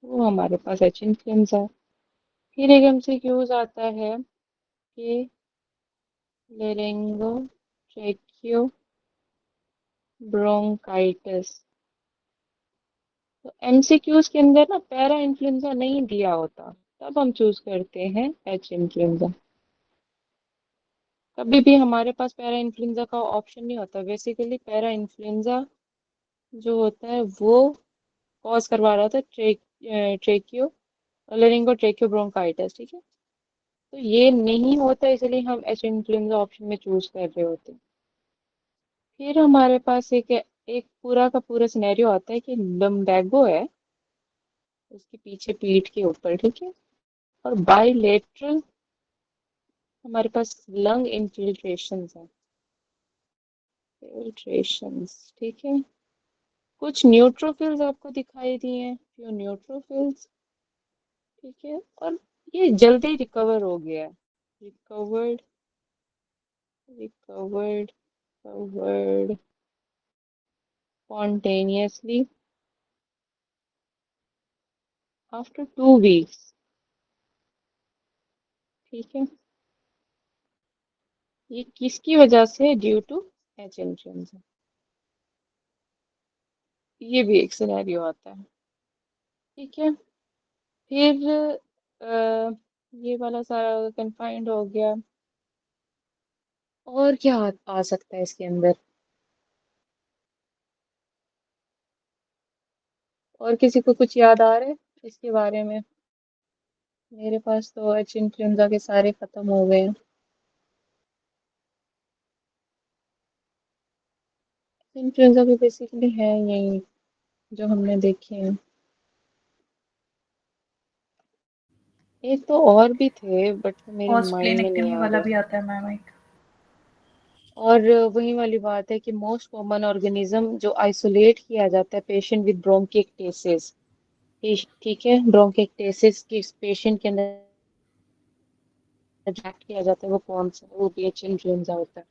वो हमारे पास एच इन्फ्लुएंजा। फिर एक एमसीक्यूज आता है कि लेरिंगो ट्रेकियो ब्रोंकाइटिस। तो एमसीक्यूज के अंदर ना पैरा इन्फ्लुएंजा नहीं दिया होता, तब हम चूज करते हैं एच इन्फ्लुएंजा। कभी भी हमारे पास पैरा इन्फ्लुएंजा का ऑप्शन नहीं होता। बेसिकली पैरा इन्फ्लुएंजा जो होता है वो कॉज करवा रहा था ट्रेकियो लेरिंगो ट्रेकियो ब्रोंकाइटिस, ठीक है। तो ये नहीं होता, इसलिए हम एच इन्फ्लुएंजा ऑप्शन में चूज कर रहे होते हैं। फिर हमारे पास एक पूरा का पूरा सिनेरियो आता है कि लम्बैगो है, उसके पीछे पीठ के ऊपर, ठीक है, और बाइलेटरल हमारे पास लंग इन्फिल्ट्रेशंस है, इन्फिल्ट्रेशंस, ठीक है। कुछ न्यूट्रोफिल्स आपको दिखाई दिए हैं, फ्यू न्यूट्रोफिल्स, ठीक है। और ये जल्दी रिकवर हो गया है, recovered recovered recovered spontaneously after 2 weeks, ठीक है। ये किसकी वजह से? Due to H influenza. ये भी एक सिनेरियो आता है, ठीक है। फिर ये वाला सारा कन्फाइंड हो गया। और क्या आ सकता है इसके अंदर? और किसी को कुछ याद आ रहा है इसके बारे में? मेरे पास तो एच इन्फ्लुएंजा के सारे खत्म हो गए हैं। इन्फ्लुएंजा भी बेसिकली है यही जो हमने देखे हैं। एक तो और भी थे बट मेरे माइंड में नहीं स्प्लेनेक्टमी आ वाला रहे। भी आता है मैम एक। और वही वाली बात है कि मोस्ट कॉमन ऑर्गेनिज्म जो आइसोलेट किया जाता है पेशेंट विद ब्रोंकिएक्टेसिस, ठीक है, ब्रोंकिएक्टेसिस किस पेशेंट के अंदर डिटेक्ट किया जाता है वो कौन सा? वो भी एच इन्फ्लुएंजा होता है,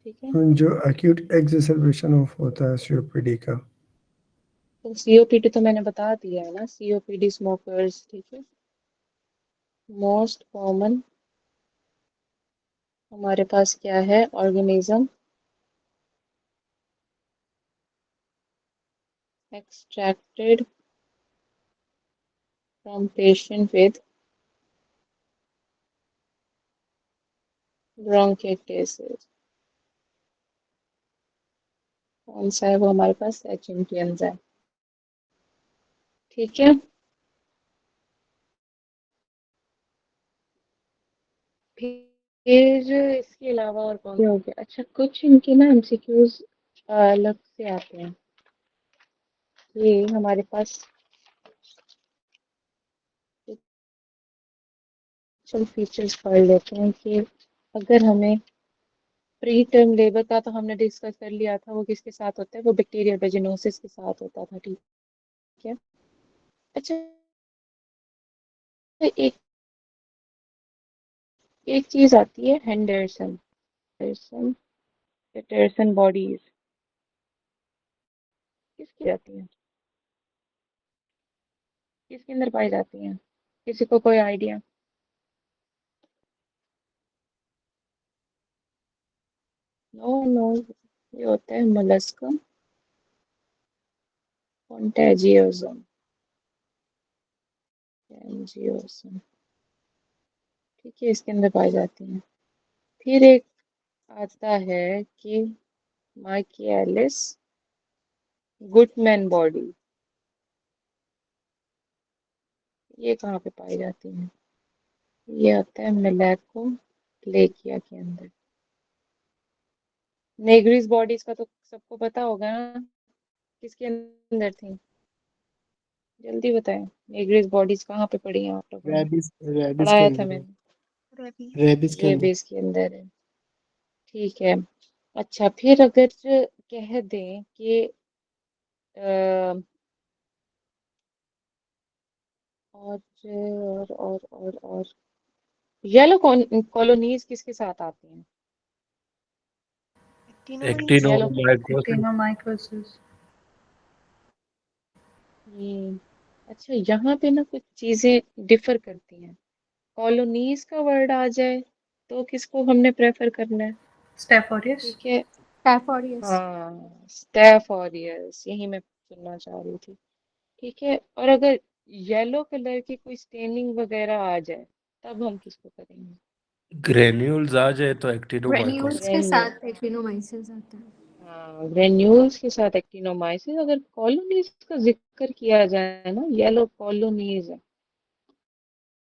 ठीक है। जो एक्यूट एक्सेसरबेशन ऑफ होता है सीओपीडी का। तो सीओपीडी तो मैंने बता दिया है ना, सीओपीडी स्मोकर्स, ठीक है। मोस्ट कॉमन हमारे पास क्या है organism? Extracted from patient with bronchiectasis. कौन सा है वो? हमारे पास एच इन्फ्लुएंजा है, ठीक है। फिर इसके अलावा और कौन से हो गया? अच्छा, कुछ इनके ना एमसीक्यूज अलग से आते हैं। ये हमारे पास चल फीचर्स पढ़ लेते हैं कि अगर हमें प्री टर्म लेबर का तो हमने डिस्कस कर लिया था, वो किसके साथ होता है? वो बैक्टीरियल वेजिनोसिस के साथ होता था, ठीक है। अच्छा, एक एक चीज आती है हेंडरसन हेंडरसन पेटरसन बॉडीज, किसकी आती है? किसके अंदर पाई जाती हैं? किसी को कोई आइडिया? नो नो, ये होता है मोलस्कम कॉन्टेजियोसम, कॉन्टेजियोसम, ठीक है, इसके अंदर पाई जाती हैं। फिर एक आता है कि माइकेलिस गुटमैन बॉडी, ये कहाँ पे पाई जाती है? ये आता है मेलैको प्लेकिया के अंदर। नेग्रिस बॉडीज का तो सबको पता होगा ना, किसके अंदर थी? जल्दी बताएं, नेग्रिस बॉडीज कहाँ पे पड़ी हैं आप लोगों ने? रेबिस रेबिस के पढ़ाया था अंदर है। मैंने। रेबीज। रेबिस के अंदर। रेबीज के अंदर है, ठीक है। अच्छा, फिर अगर कह दें कि और येलो कॉलोनीज किसके साथ आती हैं? एक्टिनोमाइट्स। Yellow actinomycosis. एक्टिनोमाइकोसिस। अच्छा, यहाँ पे ना कुछ चीजें डिफर करती हैं। कॉलोनीज का वर्ड आ जाए तो किसको हमने प्रेफर करना है? Staph aureus. ठीक है, स्टैफ ऑरियस। हाँ, स्टैफ ऑरियस, यही मैं सुनना चाह रही थी। ठीक है, और अगर येलो कलर की कोई स्टेनिंग वगैरह आ जाए तब हम किसको करेंगे? ग्रेन्यूल्स आ जाए तो एक्टिनोमाइकोसिस। ग्रेन्यूल्स के ग्रेन्यू साथ एक्टिनोमाइसिस आता है। हाँ, ग्रेन्यूल्स के साथ एक्टिनोमाइसिस। अगर कॉलोनीज का जिक्र किया जाए ना, येलो कॉलोनीज है,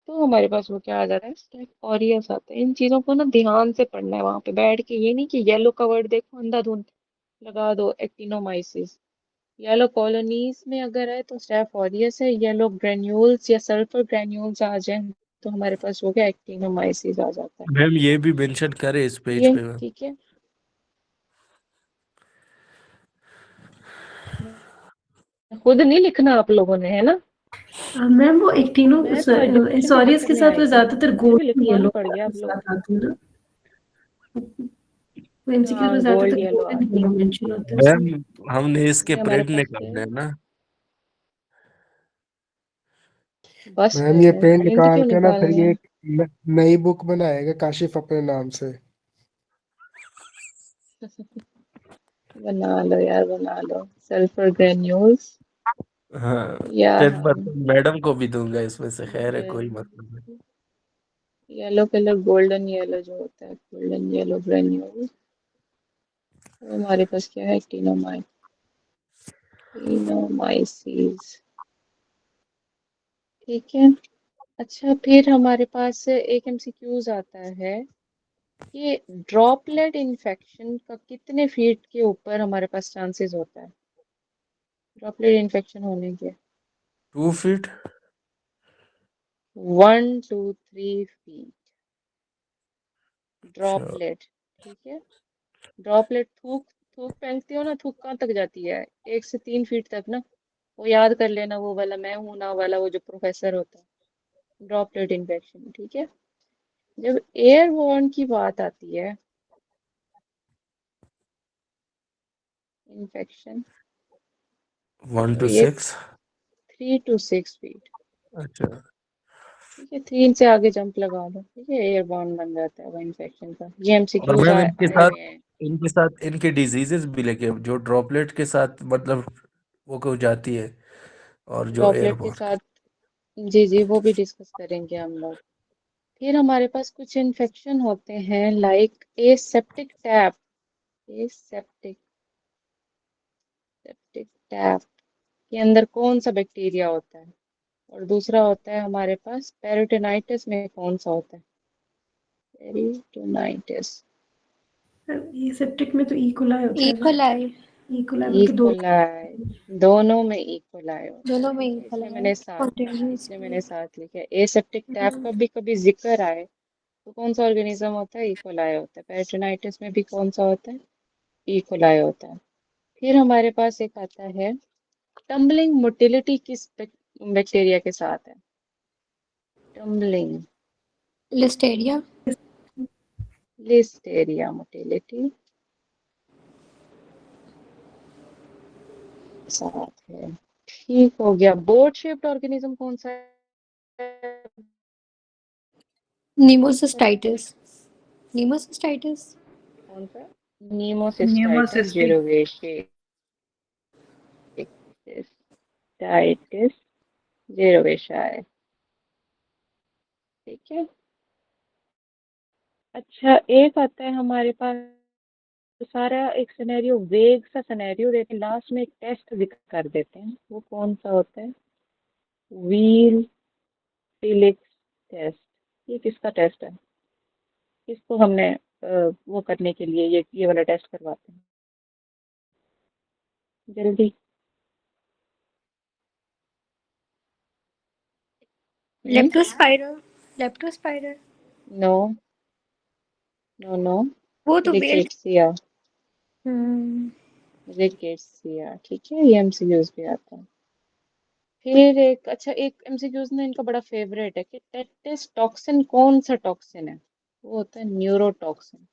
तो हमारे पास वो क्या आ जाता है? स्टेफ ऑरियस आता है। इन चीजों को ना ध्यान से पढ़ना है वहां पे बैठ के, ये नहीं कि येलो का वर्ड देखो अंधाधुंध लगा दो एक्टिनोमाइसिस। येलो कॉलोनीज में अगर है तो स्टेफ ऑरियस है। येलो ग्रेन्यूल्स या सल्फर ग्रेन्यूल्स आ जाए तो हमारे पास हो गया एक्टिनोमाइसिस आ जाता है। मैम ये भी मेंशन करे इस पेज ये पे मैम। ठीक है, खुद नहीं लिखना आप लोगों ने, है ना? मैम वो एक्टिनो मैं तो एजुकेशन के सॉरियस चक्कर के में साथ आई वो थी, ज्यादातर मुझे भी गोल्डन लिखवाना येलो पड़ गया के आप लोगों साथ आती है ना, वो एमसीक्यूज हाँ, में गोल्ड ज्यादातर येलो गोल्डन आती येलो है। मेंशन होता है उसमें। मैम हमने इसके ये हमारे प्रिंट पास क्या निकालने है? हैं ना। बस मैम ये फिर पेन प्रिंट निकाल क्यों के ना फिर निकालने ये हैं? एक नई बुक बनाएगा काशिफ अपने नाम से। बना लो यार, बना लो। सल्फर ग्रेन्यूल्स हाँ, या 10% मैडम को भी दूंगा इसमें से, खैर है कोई मतलब नहीं। येलो कलर, गोल्डन येलो जो होता है, गोल्डन येलो ग्रेन्यूल्स। हमारे पास क्या है? टिनोमाइसिस। ठीक है। अच्छा, फिर हमारे पास एक एमसीक्यूज आता है कि ड्रॉपलेट इन्फेक्शन का कितने फीट के ऊपर हमारे पास चांसेस होता है ड्रॉपलेट इन्फेक्शन होने के? 2 फीट। 1 to 3 feet अच्छा, ड्रॉपलेट। ठीक है, ड्रॉपलेट थूक थूक फेंकती हो ना, थूक कहाँ तक जाती है? 1 से 3 फीट तक ना। वो याद कर लेना, वो वाला मैं हूं ना वाला, वो जो प्रोफेसर होता है। ड्रॉपलेट इन्फेक्शन, ठीक है। जब एयरबॉर्न की बात आती है, इन्फेक्शन, 1 तो to ये 6। 3 to 6 फीट। अच्छा, ठीक है, 3 से आगे जंप लगा दो, ठीक है, एयरबॉर्न बन जाता है वो इन्फेक्शन का। ये और एमसीक्यूज मैम आए हुए हैं। इनके साथ इनके डिजीजेस भी लेके, जो ड्रॉपलेट के साथ मतलब वो हो जाती है, और जो ड्रॉपलेट के एयरबॉर्न साथ, जी जी, वो भी डिस्कस करेंगे हम लोग। फिर हमारे पास कुछ इन्फेक्शन होते हैं like aseptic tap. Aseptic septic tap के अंदर कौन सा बैक्टीरिया होता है? और दूसरा होता है हमारे पास पेरिटोनाइटिस में कौन सा होता है? पेरिटोनाइटिस, ये सेप्टिक में तो इकोलाई होता है ना, इकोलाई। इकोलाई बल्कि दो। इकोलाई। दोनों में इकोलाई होता दोनों में है, इकोलाई कॉन्टिन्यूस। इसलिए मैंने साथ लिखा है। एसेप्टिक टैप का भी कभी जिक्र आए तो कौन सा ऑर्गेनिज्म होता है? इकोलाई होता है। पेरिटोनाइटिस में भी कौन सा होता है? इकोलाई होता है। फिर हमारे पास एक आता है, टम्बलिंग मोटिलिटी किस बैक्टीरिया के साथ है? Tumbling, Listeria. लिस्टेरिया मोटिलिटी साथ है। ठीक हो गया। बोट शेप्ड ऑर्गेनिज्म कौन सा है? नीमोसिस्टाइटिस। नीमोसिस्टाइटिस। कौन सा? नीमोसिस्टाइटिस न्यूमोसिस्टी। जीरोवेशियस। टाइटिस जीरोवेशाई। ठीक है। अच्छा, एक आता है हमारे पास, सारा एक सिनेरियो, वेग सा सिनेरियो देते हैं, लास्ट में एक टेस्ट जिक्र कर देते हैं। वो कौन सा होता है? Weil Felix test. ये किसका टेस्ट है? किसको हमने वो करने के लिए ये वाला टेस्ट करवाते हैं? जल्दी। लेप्टोस्पाइरल। लेप्टोस्पाइरल। नो नो नो, वो तो बेल। रिकेट्सिया। हम्म। रिकेट्सिया, ठीक है, ये एमसीक्यूज भी आता है। फिर एक, अच्छा, एक एमसीक्यूज ना इनका बड़ा फेवरेट है कि टेटिस टॉक्सिन कौन सा टॉक्सिन है? वो होता है न्यूरोटॉक्सिन।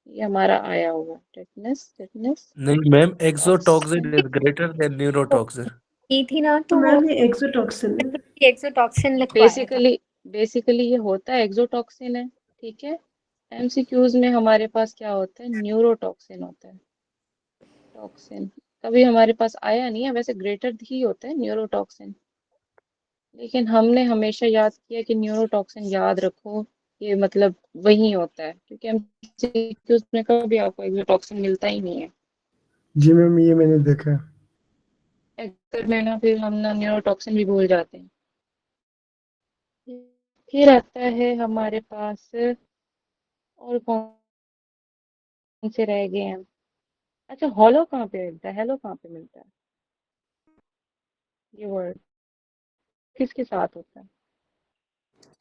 ये हमारा आया हुआ टेटनस टेटनस नहीं ma'am, toxin. Exotoxin is greater than neurotoxin. की थी ना, तो मैम ये एक्सोटॉक्सिन है। एक्सोटॉक्सिन लिखवाया था। बेसिकली ये होता है एक्सोटॉक्सिन है, ठीक है। एमसीक्यूज में हमारे पास क्या होता है, न्यूरोटॉक्सिन होता है। टॉक्सिन कभी हमारे पास आया नहीं है, वैसे ग्रेटर ही होता है न्यूरोटॉक्सिन, लेकिन हमने हमेशा याद किया कि न्यूरोटॉक्सिन याद रखो, ये मतलब वही होता है, क्योंकि एमसीक्यूज में कभी आपको एक्सोटॉक्सिन मिलता ही नहीं है। जी मैम, ये मैंने देखा। अगर में ना फिर हम ना न्यूरोटॉक्सिन भी भूल जाते हैं। फिर आता है हमारे पास, और कौन से रह गए हैं। अच्छा, हॉलो कहाँ पे मिलता है, हेलो कहाँ पे मिलता है, ये वर्ड किसके साथ होता है।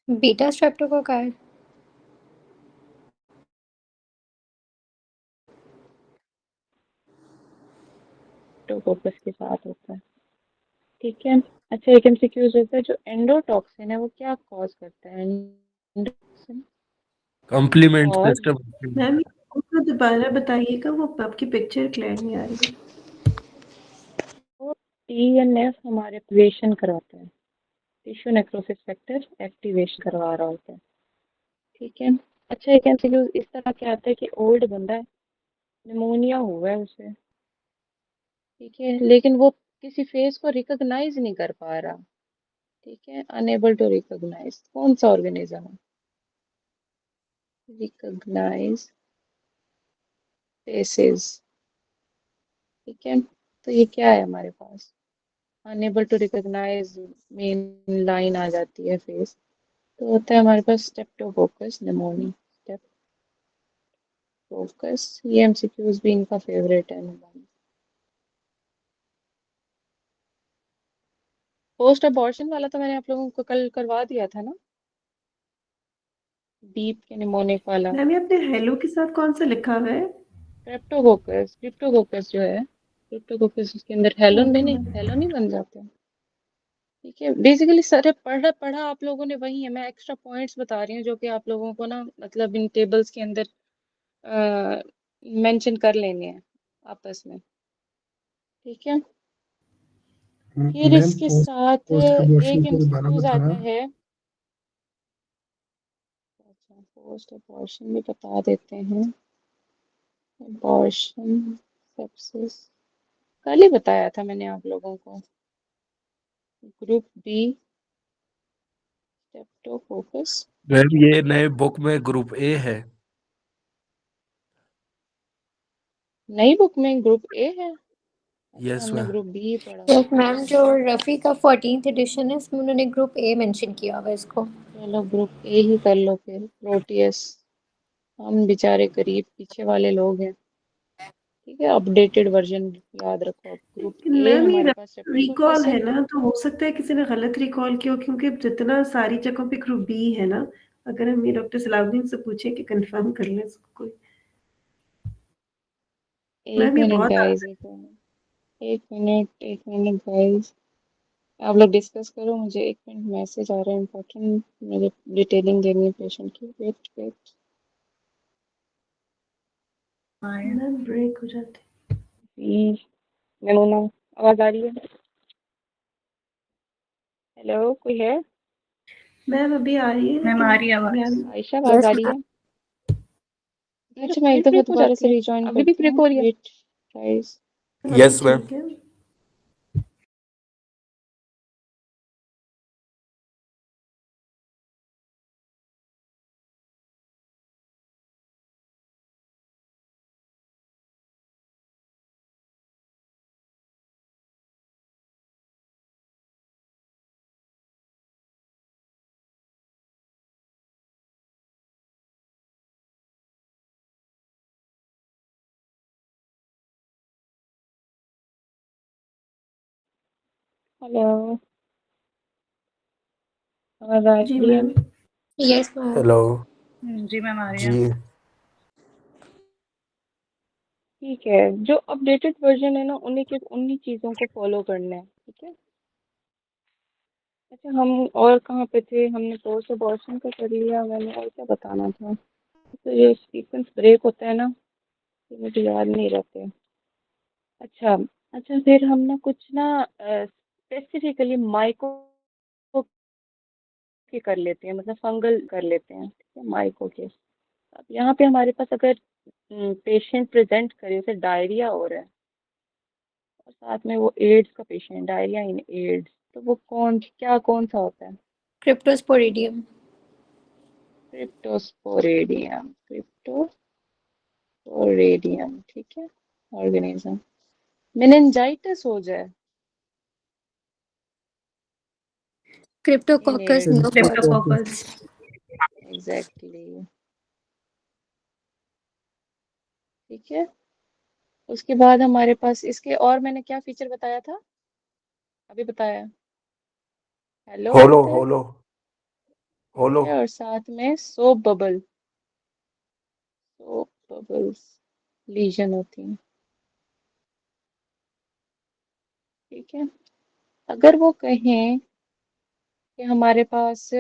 Beta streptococci. टोकोकस के साथ होता है, ठीक है। अच्छा, एक एमसीक्यूज होता है जो एंडोटॉक्सिन है, वो क्या कॉज करता है, endotoxin complement cause. System. Ma'am ये उसको दोबारा बताइएगा, वो आपकी पिक्चर क्लियर नहीं आ रही है। टीएनएफ हमारे एक्टिवेशन करवाता है, टिश्यू नेक्रोसिस फैक्टर एक्टिवेशन करवा रहा होता है, ठीक है। अच्छा, एक एमसीक्यू इस तरह के आता है कि ओल्ड बंदा है, निमोनिया हुआ है उसे, ठीक है, लेकिन वो किसी फेस को रिकॉग्नाइज नहीं कर पा रहा, ठीक है, अनेबल टू रिकॉग्नाइज। कौन सा ऑर्गेनिज्म है, रिकॉग्नाइज फेसेस, ठीक है। तो ये क्या है हमारे पास, unable to recognize, main line आ जाती है फेस, तो होता है हमारे पास स्टेप्टोकोकस निमोनी, स्टेप्टोकोकस। ये एमसीक्यूज भी इनका फेवरेट है निमोनी। पोस्ट अबॉर्शन वाला तो मैंने आप लोगों को कल करवा दिया था ना, डीप के निमोनिक वाला। मैम ये आपने हेलो के साथ कौन सा लिखा हुआ है? क्रिप्टोकोकस, क्रिप्टोकोकस जो है, क्रिप्टोकोकस उसके अंदर हेलोन भी ओके नहीं, मैम। हेलोन ही बन जाते हैं, ठीक है। बेसिकली सारे पढ़ा पढ़ा आप लोगों ने वही है, मैं एक्स्ट्रा पॉइंट्स बता रही हूँ जो कि आप लोगों को ना मतलब इन टेबल्स के अंदर मेंशन कर लेने हैं आपस में, ठीक है। फिर मैम इसके पोस्ट साथ पोस्ट अबॉर्शन एक को दोबारा एमसीक्यूज आता बताना। है। अच्छा, पोस्ट अबॉर्शन भी बता देते हैं। अबॉर्शन सेप्सिस कल ही बताया था मैंने आप लोगों को, ग्रुप बी स्टेप्टोकोकस। मैम ये नए बुक में ग्रुप ए है। नई बुक में ग्रुप ए है, अच्छा यस हमने मैम। ग्रुप बी ही पढ़ा हुआ एक है। मैम जो रफ़ी का 14th एडिशन है, इसमें उन्होंने ग्रुप ए मेंशन किया हुआ है इसको। चलो ग्रुप ए ही कर लो फिर, प्रोटियस। हम बेचारे गरीब पीछे वाले लोग हैं, ठीक है। अपडेटेड वर्जन याद रखो, अब ग्रुप लेकिन ए मैम ये हमारे पास रिकॉल स्टेप्टोकोकस है। है ना, तो हो सकता है किसी ने गलत रिकॉल किया हो, क्योंकि जितना सारी जगहों पे ग्रुप बी है ना। अगर हम ये डॉक्टर सलाउद्दीन से पूछे कि कंफर्म कर लें इसको कोई। एक मैम ये मिनट बहुत गाइस, एक मिनट, एक मिनट, एक मिनट गाइस, आप लोग डिस्कस करो, मुझे एक मिनट मैसेज आ रहा है इम्पोर्टेंट, मुझे डिटेलिंग देनी है पेशेंट की, वेट वेट। मैम ब्रेक हो जाते। प्लीज मेमोना, आवाज आ रही है, हेलो कोई है, मैम अभी आ रही है मैम आ रही है लेकिन आवाज। मैम आयशा आवाज आ रही है। अच्छा, मैं एक दफा दोबारा से रिजॉइन अभी भी करती ब्रेक हूँ, हो रही है। Wait guys. अभी यस मैम। ठीक है। हेलो, आवाज आ जी रही है, मैम। Yes ma'am. हेलो। जी मैम आ रही है। जी। ठीक है। जो अपडेटेड वर्जन है ना, उन्हीं चीजों को फॉलो करना है, ठीक है। अच्छा, हम और कहाँ पे थे, हमने पोस्ट अबॉर्शन का कर लिया, मैंने और क्या बताना था। तो ये सीक्वेंस ब्रेक होता है ना, ये मुझे याद नहीं रहते। अच्छा, अच्छा फिर हम ना कुछ ना स्पेसिफिकली माइको के कर लेते हैं, मतलब फंगल कर लेते हैं, ठीक है, माइको के। अब यहाँ पे हमारे पास अगर पेशेंट प्रेजेंट करे, उसे डायरिया हो रहा है और साथ में वो एड्स का पेशेंट, डायरिया इन एड्स, तो वो कौन सा होता है? क्रिप्टोस्पोरिडियम। क्रिप्टोस्पोरेडियम, ठीक है, ऑर्गेनिज्म। मेनिंजाइटिस हो जाए इन क्रिप्टोकोकस एड्स, नियोफॉर्मिस। एग्जैक्टली, ठीक है। उसके बाद हमारे पास इसके और मैंने क्या फीचर बताया था, अभी बताया, हेलो होलो होता है, होलो ठीक होलो है, और साथ में सोप बबल्स लीजन होती हैं, ठीक है। अगर वो कहें कि हमारे पास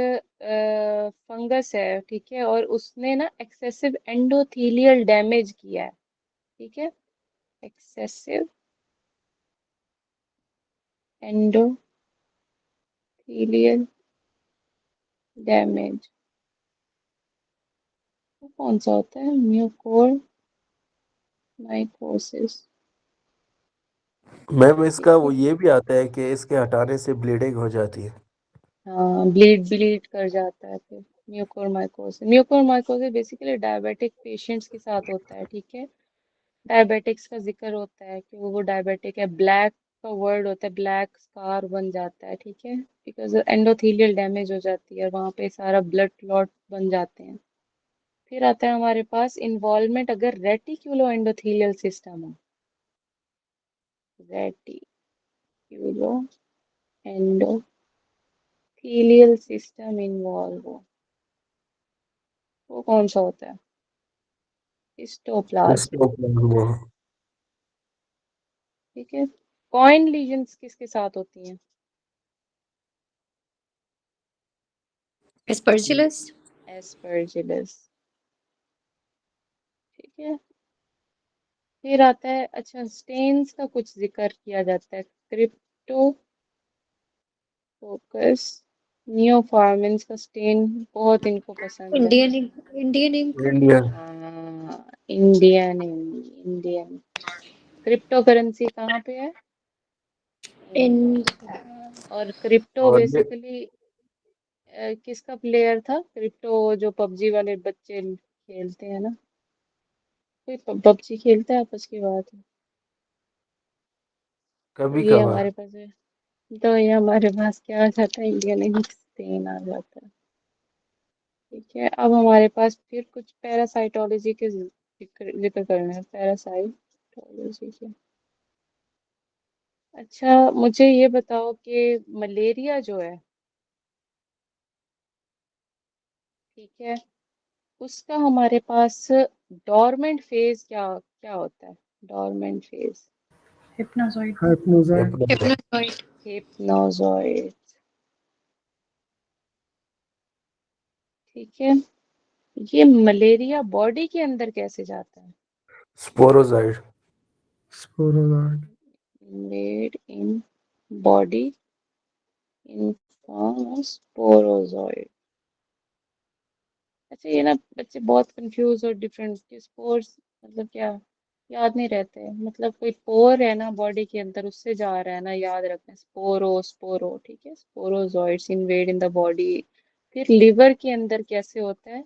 फंगस है, ठीक है, और उसने ना एक्सेसिव एंडोथीलियल डैमेज किया है, ठीक है, एक्सेसिव एंडोथीलियल डैमेज, वो कौन सा होता है? म्यूकोरमाइकोसिस। मैम, ठीक इसका वो है, ये भी आता है कि इसके हटाने से ब्लीडिंग हो जाती है। हाँ, ब्लीड कर जाता है फिर। म्यूकोरमाइकोसिस बेसिकली डायबिटिक पेशेंट्स के साथ होता है, ठीक है। डायबिटिक्स का जिक्र होता है कि वो डायबिटिक है, ब्लैक का वर्ड होता है, ब्लैक स्कार बन जाता है, ठीक है, बिकॉज एंडोथीलियल डैमेज हो जाती है और वहाँ पे सारा ब्लड क्लॉट बन जाते हैं। फिर आता है हमारे पास इन्वॉल्वमेंट अगर रेटिक्यूलो एंडोथीलियल सिस्टम हो, रेटिक्यूलो एंडोथीलियल सिस्टम इन्वॉल्व हो, वो कौन सा होता है? हिस्टोप्लाज्म, वो ठीक है। कॉइन लीजन्स किसके साथ होती हैं? एस्परजिलस। एस्परजिलस, ठीक है। फिर आता है, अच्छा, स्टेन्स का कुछ जिक्र किया जाता है, क्रिप्टोकोकस नियोफार्मिन्स का स्टेन बहुत इनको पसंद है। Indian ink. इंडिया हाँ, इंडियन क्रिप्टो करेंसी कहाँ पे है? In India. और क्रिप्टो और ये बेसिकली किसका प्लेयर था? क्रिप्टो जो पबजी वाले बच्चे खेलते हैं ना, कोई पबजी खेलता है आपस की बात है, तो कभी ये कभार। हमारे पास है, तो ये हमारे पास क्या आ जाता है? इंडियन इंक स्टेन आ जाता है, ठीक है। अब हमारे पास फिर कुछ पैरासाइटोलॉजी के जिक्र करना है, पैरासाइटोलॉजी के। अच्छा, मुझे ये बताओ कि मलेरिया जो है, ठीक है, उसका हमारे पास डोरमेंट फेज क्या क्या होता है? Dormant phase, हिप्नोजॉइड। हाइपनोजाइड। हिप्नोजॉइड। हिप्नोजॉइड, ठीक है। ये मलेरिया बॉडी के अंदर कैसे जाता है? Sporozoite. Sporozoite. Made in body in form of sporozoite. अच्छा, ये ना बच्चे बहुत कंफ्यूज और डिफरेंट के स्पोर्स मतलब क्या, याद नहीं रहते हैं, मतलब कोई पोर है ना बॉडी के अंदर, उससे जा रहा है ना, याद रखना, स्पोरो, ठीक है, sporozoites invade in the body. फिर लिवर के अंदर कैसे होता है?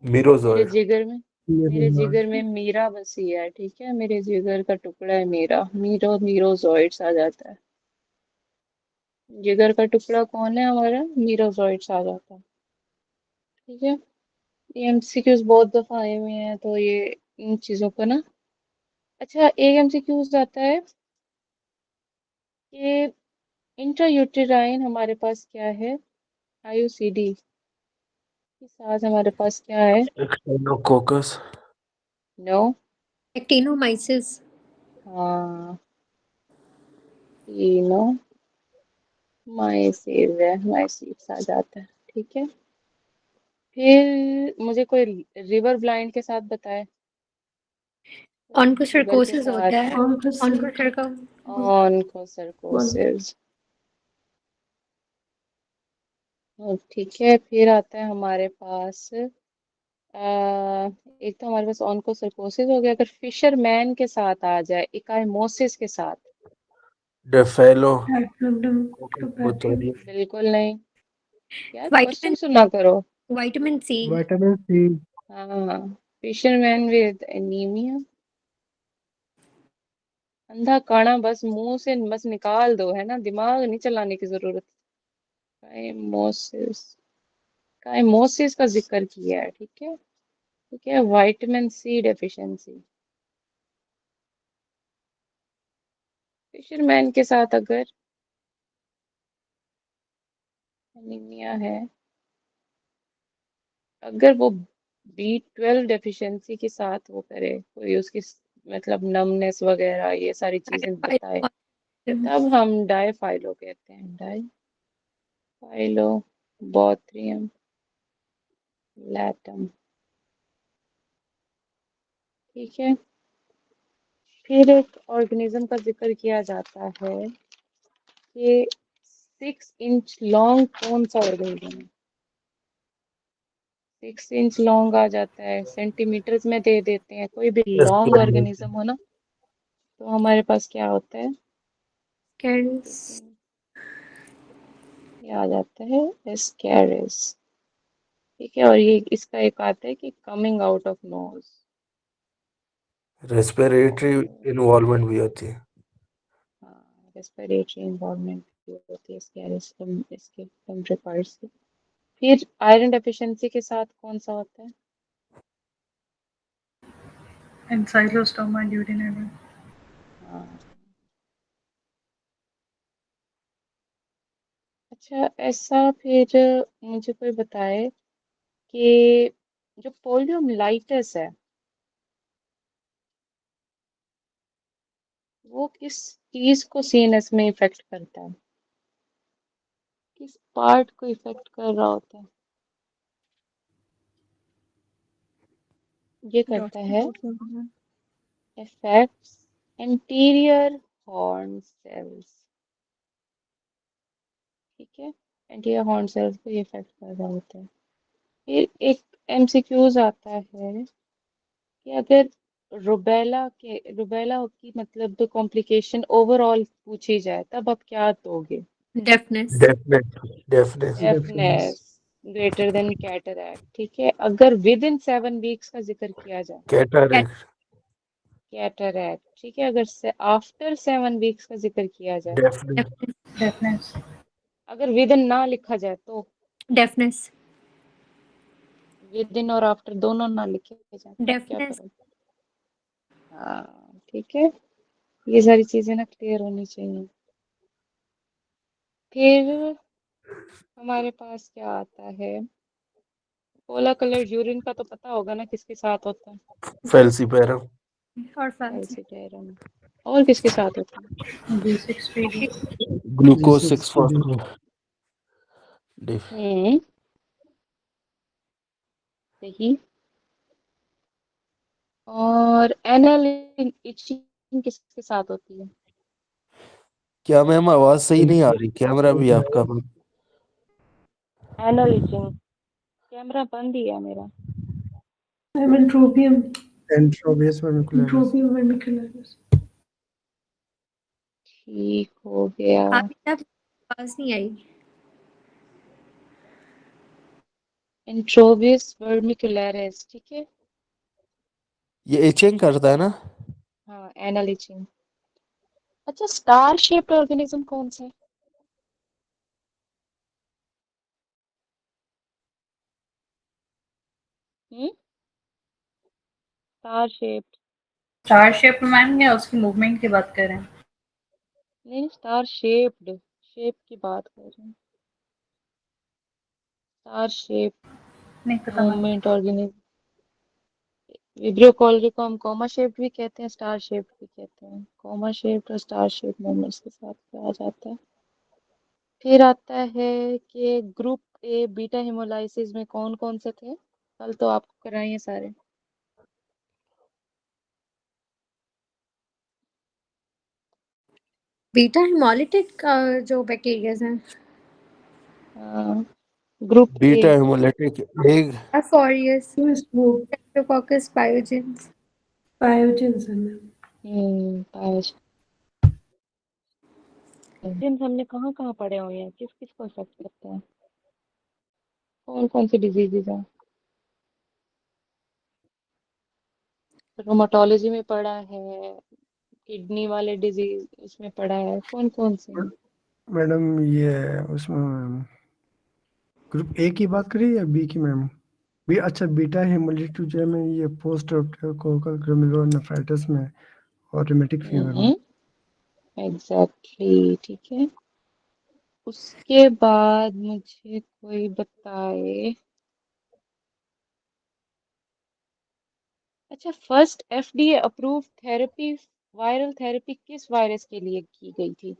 मेरे मीरोजॉइड। जिगर में मेरे मीरोजाइड। जिगर में मीरा बसी है, ठीक है, मेरे जिगर का टुकड़ा है मेरा, मीरोजॉइड्स आ जाता है। जिगर का टुकड़ा कौन है हमारा? मीरोजॉइड्स आ जाता है, ठीक है। ये एमसीक्यूज बहुत दफा आए हुए हैं, तो ये इन चीजों को ना, अच्छा, एक एमसीक्यूज आता है कि इंट्रायूटेराइन हमारे पास क्या है? आईयूसीडी के साथ हमारे पास क्या है? एक्टिनोकोकस। No, actinomyces. हाँ, तीनो माइसिस है, माइसिस आ जाता है, ठीक है। फिर मुझे कोई रिवर ब्लाइंड के साथ बताए, रिवर के ऑन्कोसर्कोसिस साथ, होता है। ऑन्कोसर्क ऑन्कोसर्को। ऑन्कोसर्कोसिस, और ठीक है, फिर आता है हमारे पास एक तो हमारे पास ऑन्कोसर्कोसिस हो गया। अगर फिशरमैन के साथ आ जाए, इकाइमोसिस के साथ, डेफेलो हाइड्रोडोप्टोपैथी बिल्कुल नहीं यार, क्वेश्चन विटामिन सुना करो। Vitamin C. Vitamin C. हाँ, फिशरमैन विद एनीमिया, अंधा काना बस मुंह से बस निकाल दो, है ना, दिमाग नहीं चलाने की जरूरत। काइमोसिस, काइमोसिस का जिक्र किया है, ठीक है। ठीक है, विटामिन सी डेफिशिएंसी, फिशरमैन के साथ अगर एनीमिया है, अगर वो B12 डेफिशिएंसी के साथ वो करे, कोई उसकी मतलब नमनेस वगैरह ये सारी चीजें बताए, तब हम डायफाइलो कहते हैं, डायफाइलोबोथ्रियम लैटम। ठीक है, फिर एक ऑर्गेनिज्म का जिक्र किया जाता है कि 6 इंच लॉन्ग कौन सा ऑर्गेनिज्म है। 6 इंच लॉन्ग आ जाता है, सेंटीमीटर्स में दे देते हैं, कोई भी लॉन्ग ऑर्गेनिज्म हो ना, तो हमारे पास क्या होता है, कैंस। ये आ जाता है एस्केरिस। ठीक है, और ये इसका एक आता है कि coming out of nose, respiratory involvement भी होती है। हाँ, रेस्पिरेटरी इन्वॉल्वमेंट भी होती है एस्केरिस इसके टम्परे पार्ट से। फिर आयरन डेफिशिएंसी के साथ कौन सा होता है। एंसाइक्लोस्टोमा ड्यूडेनम। हाँ, अच्छा, ऐसा फिर मुझे कोई बताए कि जो पोलियोमाइलिटिस है, वो किस चीज को सीएनएस में इफेक्ट करता है, किस पार्ट को इफेक्ट कर रहा होता है। ये करता है affects anterior horn cells। ठीक है, एंटीरियर हॉर्न सेल्स को ये इफेक्ट कर रहा होता है। फिर एक एमसीक्यूज आता है कि अगर रुबेला की मतलब कॉम्प्लिकेशन ओवरऑल पूछी जाए, तब आप क्या दोगे। Deafness. Deafness. Deafness. Deafness greater than cataract. ठीक है, अगर विद इन 7 वीक्स का जिक्र किया जाए, कैटरेक्ट। कैटरैक्ट। ठीक है, अगर आफ्टर 7 वीक्स का जिक्र किया जाए, डेफनेस। डेफनेस। अगर विद इन ना लिखा जाए तो, डेफनेस। विद इन और आफ्टर दोनों ना लिखे जाए, तब क्या डेफनेस। करोगे। हाँ, ठीक है, ये सारी चीजें ना क्लियर होनी चाहिए। फिर हमारे पास क्या आता है, पोला कलर यूरिन का तो पता होगा ना किसके साथ होता है, फेल्सीपेरम। और फैंसी। एल्सिटेरम। और किसके साथ होता है। B6PD। Glucose G6 six PD। Phosphate. Hmm, सही। और एनल इचिंग किसके साथ होती है। क्या मैम आवाज सही नहीं आ रही, कैमरा भी आपका एनल इचिंग, कैमरा बंद ही है मेरा। एमेंट्रोपियम एंट्रोबियस वर्मिकुलरिस। एंट्रोपियम वर्मिकुलरिस। ठीक हो गया। आप तब आवाज नहीं आई। एंट्रोबियस वर्मिकुलरिस, ठीक है। ये एचिंग करता है ना। हाँ, एनल इचिंग। अच्छा, स्टार शेप्ड ऑर्गेनिज्म कौन सा है। Star shaped. Star shape ma'am या उसकी मूवमेंट की बात कर रहे हैं। नहीं, स्टार शेप्ड, शेप की बात कर रहे हैं। स्टार शेप नहीं पता ma'am. Movement organism, vibrio cholerae को हम कॉमा शेप्ड भी कहते हैं, स्टार शेप्ड भी कहते हैं। कॉमा शेप्ड और स्टार शेप्ड मूवमेंट्स के साथ क्या आ जाता है। फिर आता है कि ग्रुप ए बीटा हेमोलाइसिस में कौन कौन से थे, कल तो आपको कराइए सारे। बीटा हेमोलिटिक जो बैक्टीरियाज हैं। हाँ, group beta A. Haemolytic egg Staph aureus, वो Streptococcus pyogenes. पायोजेंस है मैम। पायोजेन हमने कहाँ कहाँ पढ़े हुए हैं, किस किस को अफेक्ट करते हैं, कौन कौन सी डिजीजेज हैं? रोमाटोलॉजी में पढ़ा है, किडनी वाले डिजीज उसमें पढ़ा है, कौन कौन से हैं? मैडम ये उसमें ग्रुप ए की बात करिए या बी की मैम? बी, अच्छा बीटा हेमोलिटिक जो है मैं ये पोस्ट कोकल ग्लोमेरुलोनेफ्राइटिस में और रूमेटिक फीवर में। एग्जैक्टली, ठीक है। उसके बाद मुझे कोई बताए, अच्छा first FDA approve therapy, viral therapy किस वायरस के लिए की गई थी?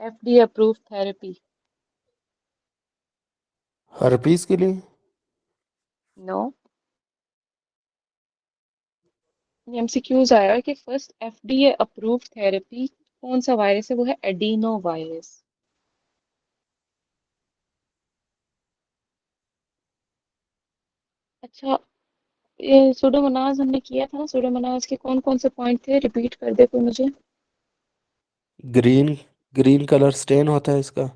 FDA approve therapy. हर्पीस के लिए। नो, एमसीक्यूज आया है कि फर्स्ट एफडीए अप्रूव थेरेपी कौन सा वायरस है, वो है एडिनो वायरस। अच्छा, ये सुडोमोनाज हमने किया था ना, सुडोमोनाज के कौन कौन से पॉइंट थे, रिपीट कर दे कोई मुझे। ग्रीन ग्रीन कलर स्टेन होता है इसका,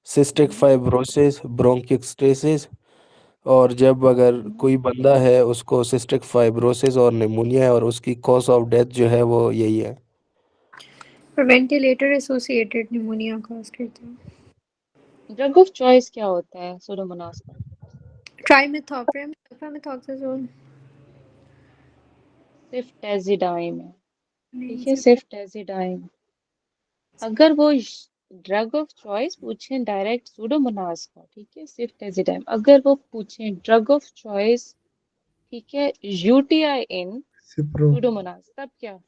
सिस्टिक फाइब्रोसिस, ब्रोंकिक्स्टेसिस, और जब अगर कोई बंदा है उसको सिस्टिक फाइब्रोसिस और निमोनिया है और उसकी कॉज ऑफ डेथ जो है वो यही है। Ventilator associated pneumonia cause करता है। ड्रग ऑफ चॉइस क्या होता है सुडोमोनाज का? Trimethoprim, sulfamethoxazole. सिफ्टेजिडाइम है, ठीक है, सिफ्टेजिडाइम। अगर वो ड्रग ऑफ चॉइस पूछें डायरेक्ट सुडोमोनाज का, ठीक है, सिफ्टेजिडाइम। अगर वो पूछें ड्रग ऑफ चॉइस, ठीक है, यूटीआई इन सिप्रो सुडोमोनाज, तब क्या,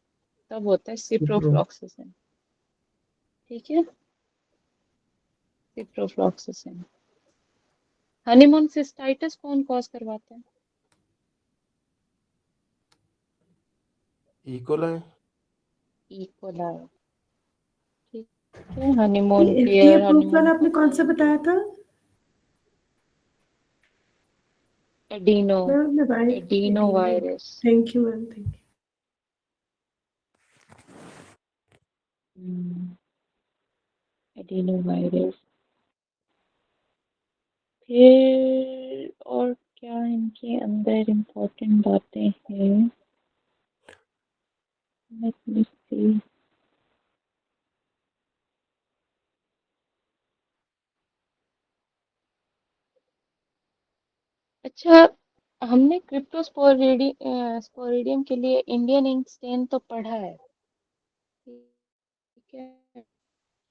तब होता है सिप्रो सिप्रोफ्लॉक्सासिन, ठीक है, सिप्रोफ्लॉक्सासिन। हनीमून सिस्टाइटिस कौन कॉज करवाता है? इकोलाई। इकोलाई, ठीक है, हनीमून ये एफडीए पेयर, अप्रूव हनीमून वाला आपने कौन सा कॉकटेल, बताया था एडिनो, मैम? मैं adeno virus. Thank you ma'am, thank you. Adeno virus. फिर और क्या इनके अंदर इम्पोर्टेंट बातें हैं? लेट मी सी। अच्छा, हमने क्रिप्टोस्पोरिडियम के लिए इंडियन इंक स्टेन तो पढ़ा है, ठीक है,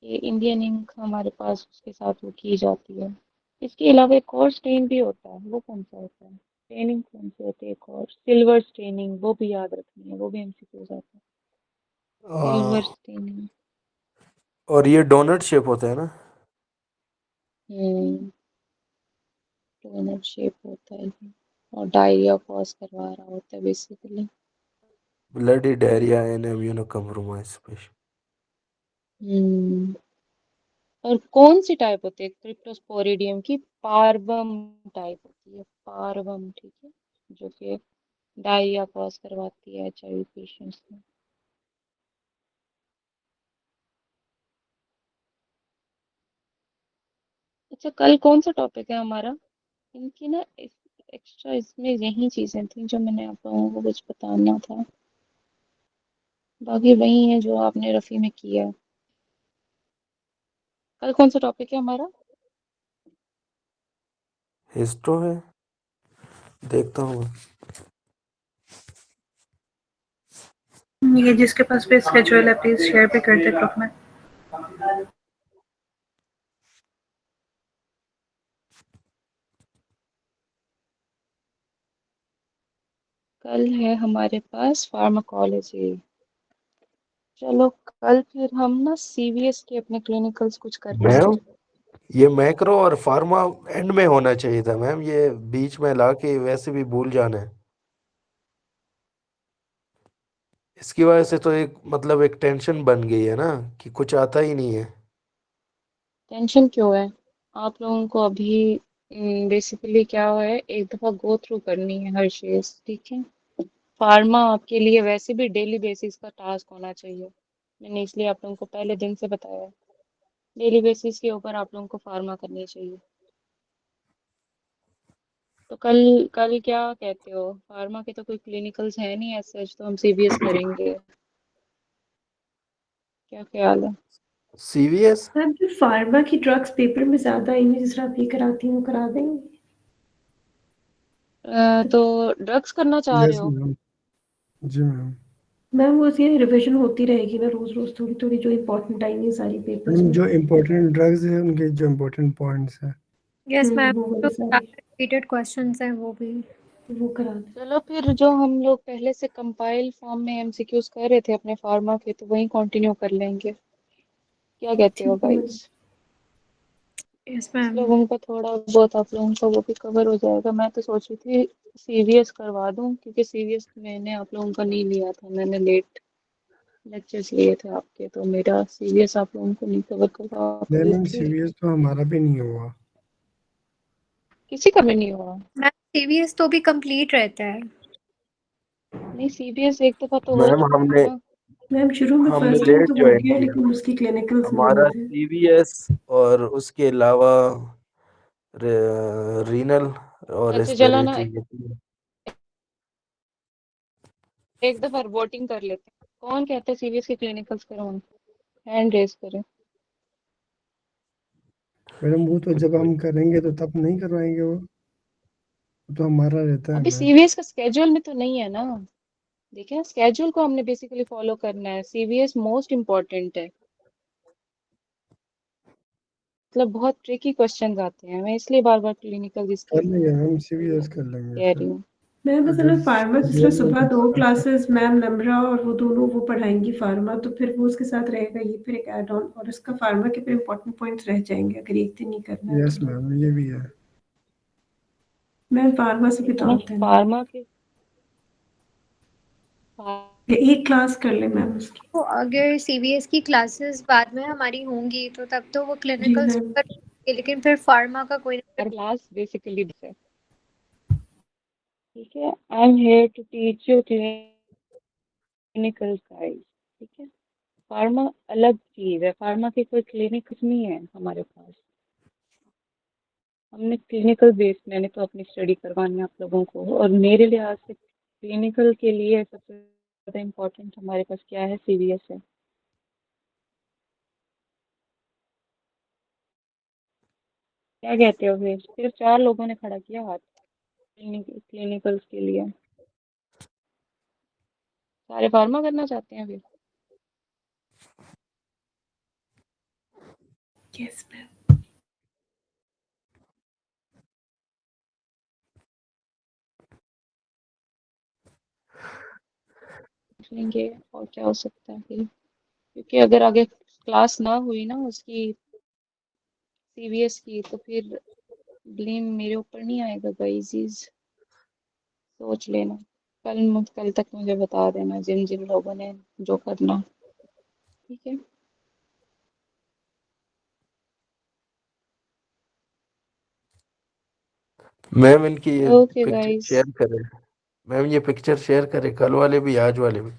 ये इंडियन इंक हमारे पास उसके साथ वो की जाती है। इसके अलावा एक और स्टेन भी होता है, वो कौन सा होता है, स्टेनिंग कौन सी होती है, एक और सिल्वर स्टेनिंग, वो भी याद रखनी है, वो भी एमसीक्यू आता है, सिल्वर स्टेनिंग। और ये डोनट शेप होता है ना। डोनट शेप होता है ये, और डायरिया कॉज करवा रहा होता है basically. Bloody diarrhoea in immuno compromise patient. Hmm और कौन सी टाइप होती है क्रिप्टोस्पोरिडियम की? पार्वम टाइप होती है, पार्वम, ठीक है, जो कि डायरिया कॉज करवाती है एचआईवी पेशेंट्स में। अच्छा, कल कौन सा टॉपिक है हमारा? इनकी ना एक्स्ट्रा इसमें यही चीजें थी जो मैंने आप लोगों को कुछ बताना था, बाकी वही है जो आपने रफी में किया है। कल कौन सा टॉपिक है हमारा? हिस्टो है, देखता हूँ। ये जिसके पास भी स्केड्यूल है प्लीज शेयर भी कर दे ग्रुप में। कल है हमारे पास फार्माकोलॉजी। चलो कल फिर हम ना सीवीएस के अपने क्लिनिकल्स कुछ कर लेंगे। मैम ये मैक्रो और फार्मा एंड में होना चाहिए था मैम, ये बीच में लाके वैसे भी भूल जाना है। इसकी वजह से तो एक मतलब एक टेंशन बन गई है ना कि कुछ आता ही नहीं है। टेंशन क्यों है? आप लोगों को अभी बेसिकली क्या है, एक दफ़ा गो थ्रू करनी है हर चीज़, ठीक है? फार्मा आपके लिए वैसे भी डेली बेसिस का टास्क होना चाहिए। मैंने इसलिए आप लोगों को पहले दिन से बताया, डेली बेसिस के ऊपर आप लोगों को फार्मा करनी चाहिए। तो कल कल क्या कहते हो? फार्मा के तो कोई क्लिनिकल्स है नहीं एज सच, तो हम सीबीएस करेंगे। क्या ख्याल है? सीवीएस मैम जो फार्मा की ड्रग्स पेपर में ज्यादा आएंगी, जिस तरह आप ये कराती हैं वो करा देंगे? तो ड्रग्स करना चाह रहे यस हो? मैम। जी मैम। मैम वो ये रिवीजन होती रहेगी ना, रोज रोज थोड़ी थोड़ी, जो इम्पोर्टेंट आएंगी सारी पेपर्स मैम में। जो इम्पोर्टेंट ड्रग्स है उनके जो इम्पोर्टेंट पॉइंट्स है यस मैम, वो जो वाले सारे रिपीटेड क्वेश्चंस हैं वो भी। वो करा दें। चलो फिर जो हम लोग पहले से कंपाइल फॉर्म में एमसीक्यूज कर रहे थे अपने फार्मा के, तो वहीं कंटिन्यू कर लेंगे। क्या कहते हो ठीक है मैम। गाइस? यस इस मैम। लोगों का थोड़ा बहुत आप लोगों का वो भी कवर हो जाएगा। मैं तो सोच रही थी सीवीएस करवा दूं, क्योंकि सीवीएस मैंने आप लोगों का नहीं लिया था, मैंने लेट लेक्चर्स लिए थे आपके, तो मेरा सीवीएस आप लोगों को नहीं कवर कर नहीं मैम, पाती। सीरियस तो हमारा भी नहीं हुआ। किसी का भी नहीं हुआ। मैम सीवीएस तो भी कंप्लीट रहता है। नहीं, सीबीएस एक दफा तो हो मैम चुका है हमने ना। मैम शुरू में हमने फर्स्ट टाइम लेट तो हो ज्वाइन गया, किया। लेकिन उसकी क्लिनिकल्स नहीं हुए हमारा थे। सीवीएस और उसके अलावा रीनल और अच्छा चलो ना, रेस्पिरेटरी। एक दफा वोटिंग कर लेते हैं। कौन कहते हैं सीबीएस के क्लिनिकल्स करो? हैंड रेज करें। मैडम वो तो जब हम करेंगे तो तब नहीं करवाएंगे, वो तो हमारा रहता है अभी ना। सीबीएस का स्केड्यूल में तो नहीं है ना। देखिए, स्केड्यूल को हमने बेसिकली फॉलो करना है। सीबीएस मोस्ट इम्पोर्टेंट है। मतलब बहुत ट्रिकी क्वेश्चंस आते हैं, मैं इसलिए बार बार क्लिनिकल इसकी कर लेंगे मैम, सीरियस कर लेंगे कह फिर। रही हूँ। मैम बस है अगर ना, फार्मा जिस तरह schedule में सुबह कुछ 2 क्लासेस मैम नम्रा और वो दोनों वो पढ़ाएंगी फार्मा, तो फिर वो उसके साथ रहेगा ये, फिर एक एड ऑन, और इसका फार्मा के फिर इम्पोर्टेंट पॉइंट्स रह जाएंगे अगर एक दिन नहीं करना है यस तो। मैम, ये भी है। मैम फार्मा से भी ठीक है तो ना, आता है ना, फार्मा के या एक क्लास कर ले मैम उसकी। तो अगर सीवीएस की क्लासेस बाद में हमारी होंगी तो तब तो वो जी क्लिनिकल्स मैम। करेंगे, लेकिन फिर फार्मा का कोई ना क्लास बेसिकली है, ठीक है। I am here to teach you clinical guys, ठीक है। फार्मा अलग चीज है, फार्मा की कोई क्लिनिक नहीं है हमारे पास। हमने क्लिनिकल बेस मैंने तो अपनी स्टडी करवानी है आप लोगों को, और मेरे लिहाज से क्लिनिकल के लिए सबसे ज़्यादा इम्पोर्टेंट हमारे पास क्या है? सीवीएस है। क्या कहते हो? फिर सिर्फ 4 लोगों ने खड़ा किया हाथ क्लिनिकल्स के लिए। सारे फार्मा करना चाहते हैं फिर? Yes ma'am. लेंगे और क्या हो सकता है फिर, क्योंकि अगर आगे क्लास ना हुई ना उसकी सीवीएस की, तो फिर ब्लेम मेरे ऊपर नहीं आएगा गाइस। सोच लेना। कल तक मुझे बता देना जिन जिन लोगों ने जो करना, ठीक है। मैम इनकी ये ओके पिक्चर गाइस, शेयर करें। मैम ये पिक्चर शेयर करें, कल वाले भी आज वाले भी।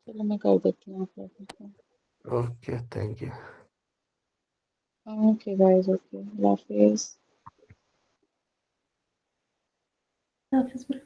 चलो मैं कर देती हूँ आप लोगों को। Okay thank you. Okay guys, okay, अल्लाह हाफिज़। ऑफिस में